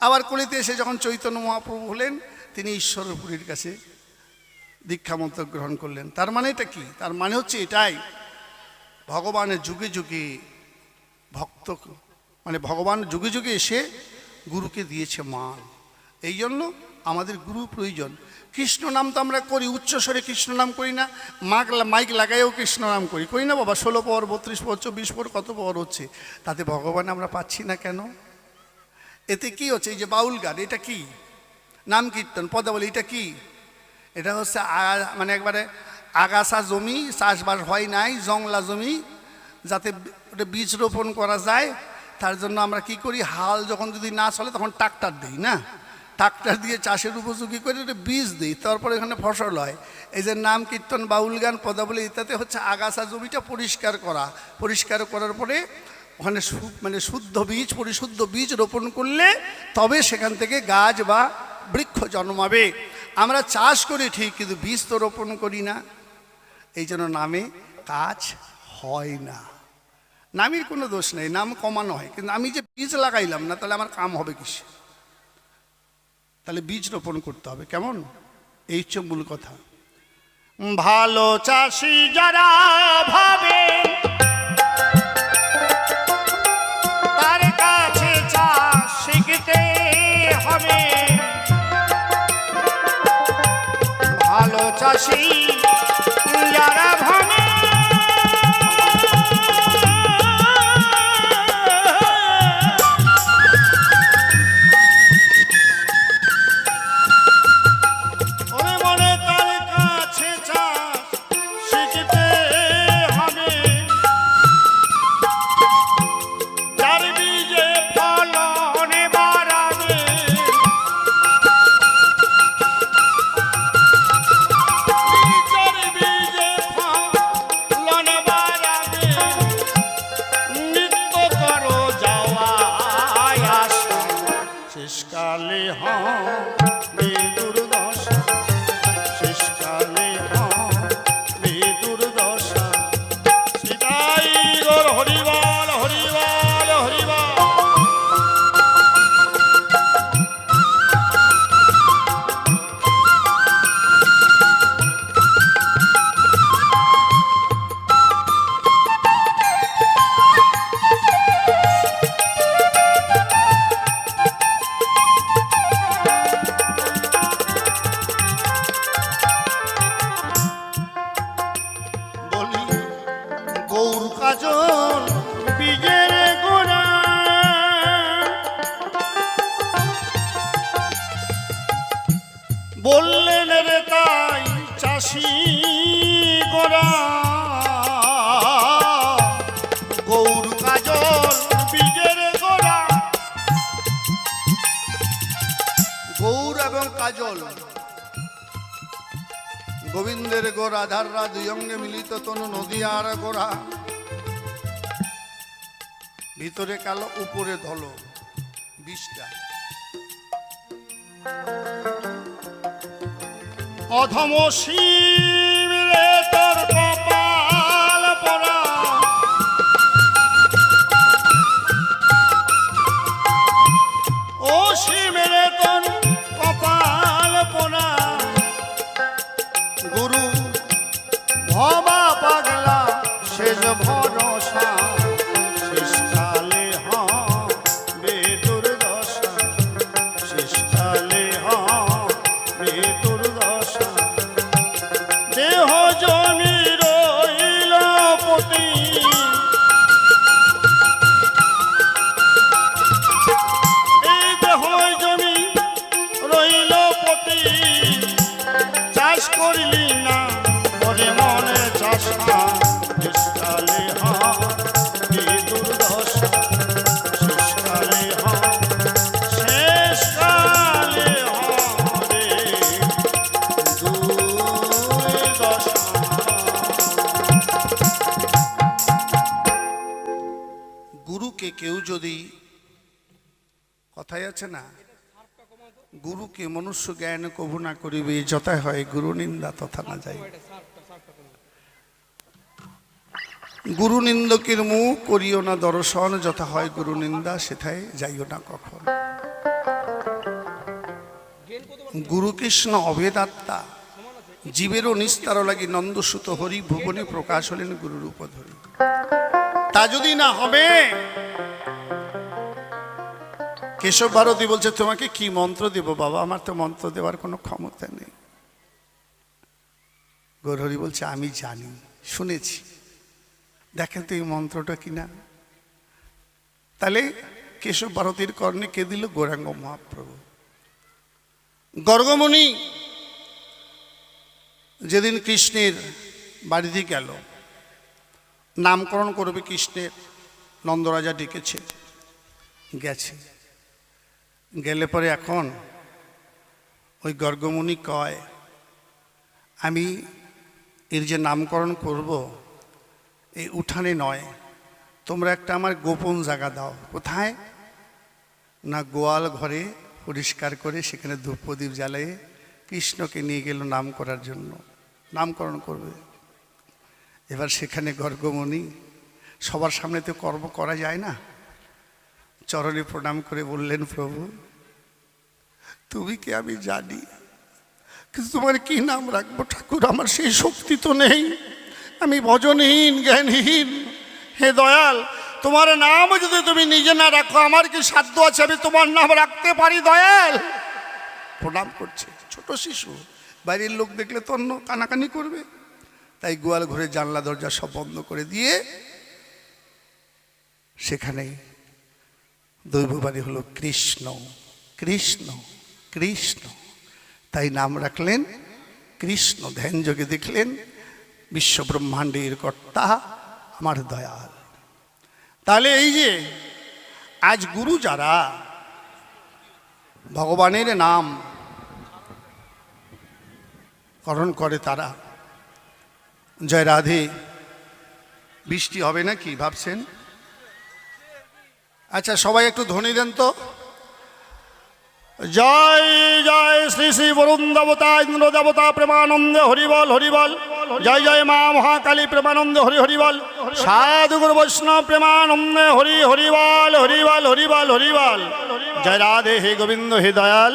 আবার কলিতে এসে যখন চৈতন্য মহাপ্রভু হলেন, তিনি ঈশ্বরপুরীর কাছে দীক্ষা মন্ত্র গ্রহণ করলেন। তার মানে এটা কি? তার মানে হচ্ছে এটাই, ভগবানের যুগে যুগে ভক্ত, মানে ভগবান যুগে যুগে এসে গুরুকে দিয়েছে মান। এই জন্য আমাদের গুরু প্রয়োজন। কৃষ্ণ নাম তো আমরা করি, উচ্চস্বরে কৃষ্ণ নাম করি না, মাইক লাগাইও কৃষ্ণ নাম করি না বাবা? 16 পর 32 পর 24 পর কত পর হচ্ছে, তাতে ভগবান আমরা পাচ্ছি না কেন? এতে কি হচ্ছে? এই যে বাউল গান, এটা কি? নাম কীর্তন পদাবলী, এটা কি? এটা হচ্ছে মানে একবারে আগাছা জমি, চাষবাস হয় নাই, জংলা জমি, যাতে ওটা বীজ রোপণ করা যায়, তার জন্য আমরা কি করি, হাল যখন যদি না চলে তখন ট্রাক্টর দিই না, ট্রাক্টর দিয়ে চাষের উপযোগী করে ওটা বীজ দিই, তারপরে এখানে ফসল হয়। এই যে নাম কীর্তন বাউল গান পদাবলী ইত্যাদি হচ্ছে আগাছা জমিটা পরিষ্কার করা, পরিষ্কার করার পরে ওখানে মানে শুদ্ধ বীজ, পরিশুদ্ধ বীজ রোপণ করলে তবে সেখান থেকে গাছ বা বৃক্ষ জন্মাবে। আমরা চাষ করি ঠিক, কিন্তু বীজ তো রোপণ করি না, এই জন্য নামে কাজ হয় না। নামের কোনো দোষ নেই, নাম কমানো হয়, কিন্তু আমি যে বীজ লাগাইলাম না, তাহলে আমার কাম হবে কিসে? তাহলে বীজ রোপণ করতে হবে, কেমন? এই হচ্ছে মূল কথা। ভালো চাষি যারা ভাবে তার কাছে চাষ শিখতে হবে। ভালো চাষি যারা ভাবে শেষকালে হবে দুর্দশা, শেষকালে হবে দুর্দশা। সীতাই গোর হরিবল হরিবল হরিবল। কাজল বীজের গোড়া, বললেন রে তাই চাষি গোড়া। গৌর কাজল বীজের গোড়া, গৌর এবং কাজল গোবিন্দের গো, রাধাররা দুই অঙ্গে মিলিত তনু, নদীয়ার গোড়া। ভিতরে কালো উপরে ধলো, বিষটা। অধম শিব রে তোর কপাল পোড়া, ও শিব রে তোর কপাল পোড়া। গুরু ভবা পাগলা শেষ ভরসা, শেষকালে হবে দুর্দশা, শেষকালে হবে দুর্দশা। দেহ জমি রইল পতি, এই দেহ জমি রইল পতি। চাষ করলি না মনে মনে চাষা, শেষকালে হবে দুর্দশা, শেষকালে শেষকালে হবে দুর্দশা। গুরুকে কেউ যদি, কথাই আছে না, গুরুকে মনুষ্য জ্ঞান কবু না করিবে, যথায় হয় গুরু নিন্দা তথা না যাই। গুরু নিন্দকের মুখ করিও না দর্শন, যথা হয় গুরু নিন্দা সেথায় যাইও না কখন। গুরু কৃষ্ণ অভেদাত্মা, জীবেরও নিস্তার লাগি নন্দসুত হরি, ভুবনে প্রকাশ হলেন গুরু রূপ ধরি। তা যদি না হবে, কেশব ভারতী বলছে তোমাকে কি মন্ত্র দেব বাবা, আমার তো মন্ত্র দেওয়ার কোনো ক্ষমতা নেই। গৌরহরি বলছে আমি জানি, শুনেছি, দেখেন তো এই মন্ত্রটা কিনা। তাহলে কেশব ভারতীর কর্ণে কে দিল? গৌরাঙ্গ মহাপ্রভু। গর্গমণি যেদিন কৃষ্ণের বাড়িতে গেল, নামকরণ করবে কৃষ্ণের, নন্দরাজা ডেকেছে, গেছে। গেলে পরে এখন ওই গর্গমণি কয় আমি এর যে নামকরণ করব এই উঠানে নয়, তোমরা একটা আমার গোপন জায়গা দাও। কোথায়? না গোয়াল ঘরে পরিষ্কার করে সেখানে ধূপ প্রদীপ জ্বালিয়ে কৃষ্ণকে নিয়ে গেল নাম করার জন্য, নামকরণ করবে। এবার সেখানে গর্গমণি সবার সামনে তো কর্ম করা যায় না, চরণে প্রণাম করে বললেন প্রভু তুমি কি আমি জানি, কিন্তু তোমার কি নাম রাখবো ঠাকুর, আমার সেই শক্তি তো নেই, আমি ভজনহীন জ্ঞানহীন। হে দয়াল, তোমার নাম যদি তুমি নিজে না রাখো আমার কি সাধ্য আছে আমি তোমার নাম রাখতে পারি দয়াল? প্রণাম করছে, ছোট শিশু, বাইরের লোক দেখলে তো অন্য কানাকানি করবে। তাই গোয়াল ঘরে জানলা দরজা সব বন্ধ করে দিয়ে সেখানে দৈববাণী হলো কৃষ্ণ কৃষ্ণ কৃষ্ণ, তাই নাম রাখলেন কৃষ্ণ। ধ্যান যোগে দেখলেন বিশ্ব ব্রহ্মাণ্ডের কর্তা আমার দয়াল। তাহলে এই যে আজ গুরু যারা ভগবানের নাম করণ করে তারা, জয় রাধে, বৃষ্টি হবে নাকি ভাবছেন? আচ্ছা সবাই একটু ধ্বনি দেন তো, জয় জয় শ্রী শ্রী বরুণ দেবতা ইন্দ্র দেবতা প্রেমানন্দে হরিবল হরিবল, জয় জয় মা মহাকালী প্রেমানন্দে হরি হরিবল, সাধু গুরু বৈষ্ণব প্রেমানন্দে হরি হরিবল হরিবল হরিবল হরিবল। জয় রাধে, হে গোবিন্দ, হে দয়াল,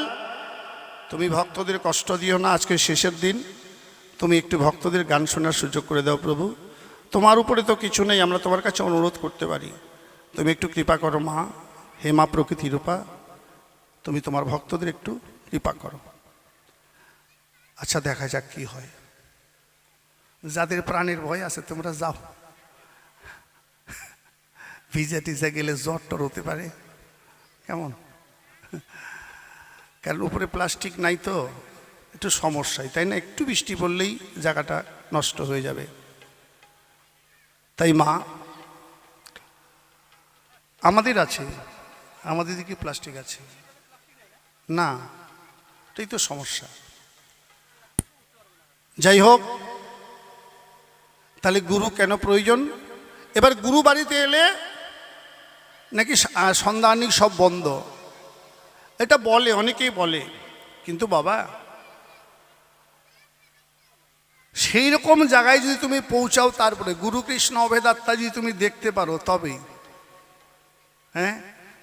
তুমি ভক্তদের কষ্ট দিও না, আজকে শেষের দিন, তুমি একটু ভক্তদের গান শোনার সুযোগ করে দাও প্রভু। তোমার উপরে তো কিছু নেই, আমরা তোমার কাছে অনুরোধ করতে পারি, তুমি একটু কৃপা করো মা, হে মা প্রকৃতি রূপা, তুমি তোমার ভক্তদের একটু কৃপা করো। আচ্ছা দেখা যাক কি হয়। যাদের প্রাণের ভয় আছে তোমরা যাও, ভিজা টিজা গেলে জ্বর টর হতে পারে, কেমন? কারণ উপরে প্লাস্টিক নাই তো একটু সমস্যাই, তাই না? একটু বৃষ্টি পড়লেই জায়গাটা নষ্ট হয়ে যাবে। তাই মা আমাদের আছে, আমাদের দিকে প্লাস্টিক আছে না, এটাই তো সমস্যা। যাই হোক, তাহলে গুরু কেন প্রয়োজন? এবার গুরু বাড়িতে এলে নাকি সন্ধানিক সব বন্ধ, এটা বলে, অনেকেই বলে, কিন্তু বাবা সেই রকম জায়গায় যদি তুমি পৌঁছাও, তারপরে গুরু কৃষ্ণ অভেদাত্মা যদি তুমি দেখতে পারো তবেই। হ্যাঁ,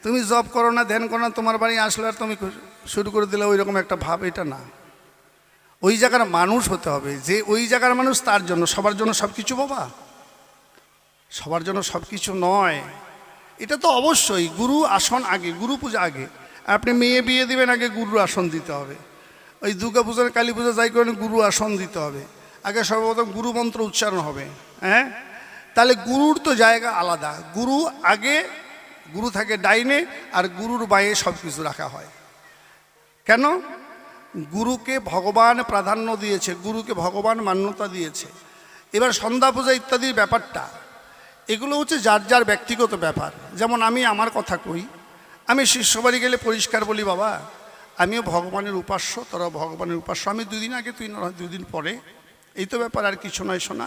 তুমি জব করো না, ধ্যান করো না, তোমার বাড়ি আসলে আর তুমি শুরু করে দিলে ওই রকম একটা ভাব, এটা না। ওই জায়গার মানুষ হতে হবে, যে ওই জায়গার মানুষ, তার জন্য, সবার জন্য সব কিছু বাবা, সবার জন্য সব কিছু নয়। এটা তো অবশ্যই গুরু আসন আগে, গুরু পূজা আগে। আপনি মেয়ে বিয়ে দিবেন, আগে গুরু আসন দিতে হবে। ওই দুর্গা পূজা কালী পূজা যাই করেন, গুরু আসন দিতে হবে, আগে সর্বপ্রথম গুরু মন্ত্র উচ্চারণ হবে। হ্যাঁ, তাহলে গুরুর তো জায়গা আলাদা, গুরু আগে, গুরু থাকে ডাইনে, আর গুরুর বাঁয়ে সব কিছু রাখা হয়। কেন? গুরুকে ভগবান প্রাধান্য দিয়েছে, গুরুকে ভগবান মান্যতা দিয়েছে। এবার সন্ধ্যা পূজা ইত্যাদির ব্যাপারটা, এগুলো হচ্ছে যার যার ব্যক্তিগত ব্যাপার। যেমন আমি আমার কথা কই, আমি শিষ্যবাড়ি গেলে পরিষ্কার বলি, বাবা আমিও ভগবানের উপাস্য, তোরা ভগবানের উপাস্য, আমি 2 দিন আগে, তুই 2 দিন পরে, এই তো ব্যাপার, আর কিছু নয়। শোনা,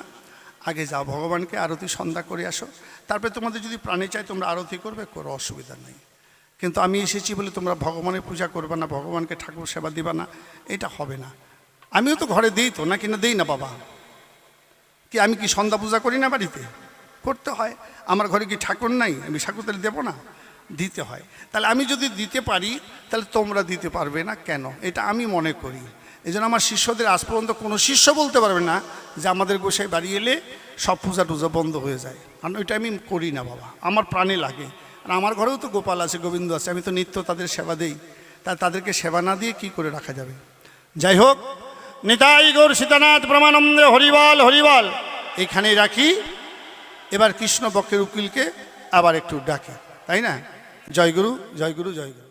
আগে যাও ভগবানকে আরতি সন্ধ্যা করে আসো, তারপরে তোমাদের যদি প্রাণে চাই তোমরা আরতি করবে, করো, অসুবিধা নেই। কিন্তু আমি এসেছি বলে তোমরা ভগবানের পূজা করবে না, ভগবানকে ঠাকুর সেবা দিবা না, এটা হবে না। আমিও তো ঘরে দিই তো, না কিনা দিই না বাবা? কি আমি কি সন্ধ্যা পূজা করি না? বাড়িতে করতে হয়। আমার ঘরে কি ঠাকুর নাই? আমি ঠাকুর তাহলে দেবো না? দিতে হয়। তাহলে আমি যদি দিতে পারি, তাহলে তোমরা দিতে পারবে না কেন? এটা আমি মনে করি। এই জন্য আমার শিষ্যদের আজ পর্যন্ত কোনো শিষ্য বলতে পারবে না যে আমাদের গোসাই বাড়ি এলে সব পূজা টুজা বন্ধ হয়ে যায়, কারণ ওইটা আমি করি না বাবা, আমার প্রাণে লাগে। আর আমার ঘরেও তো গোপাল আছে, গোবিন্দ আছে, আমি তো নিত্য তাদের সেবা দেই, তাদেরকে সেবা না দিয়ে কি করে রাখা যাবে? যাই হোক, নিতাই গৌর সীতানাথ প্রমানন্দে হরিবল হরিবল এইখানেই রাখি। এবার কৃষ্ণপক্ষের উকিলকে আবার একটু ডাকে, তাই না? জয় গুরু, জয় গুরু, জয় গুরু।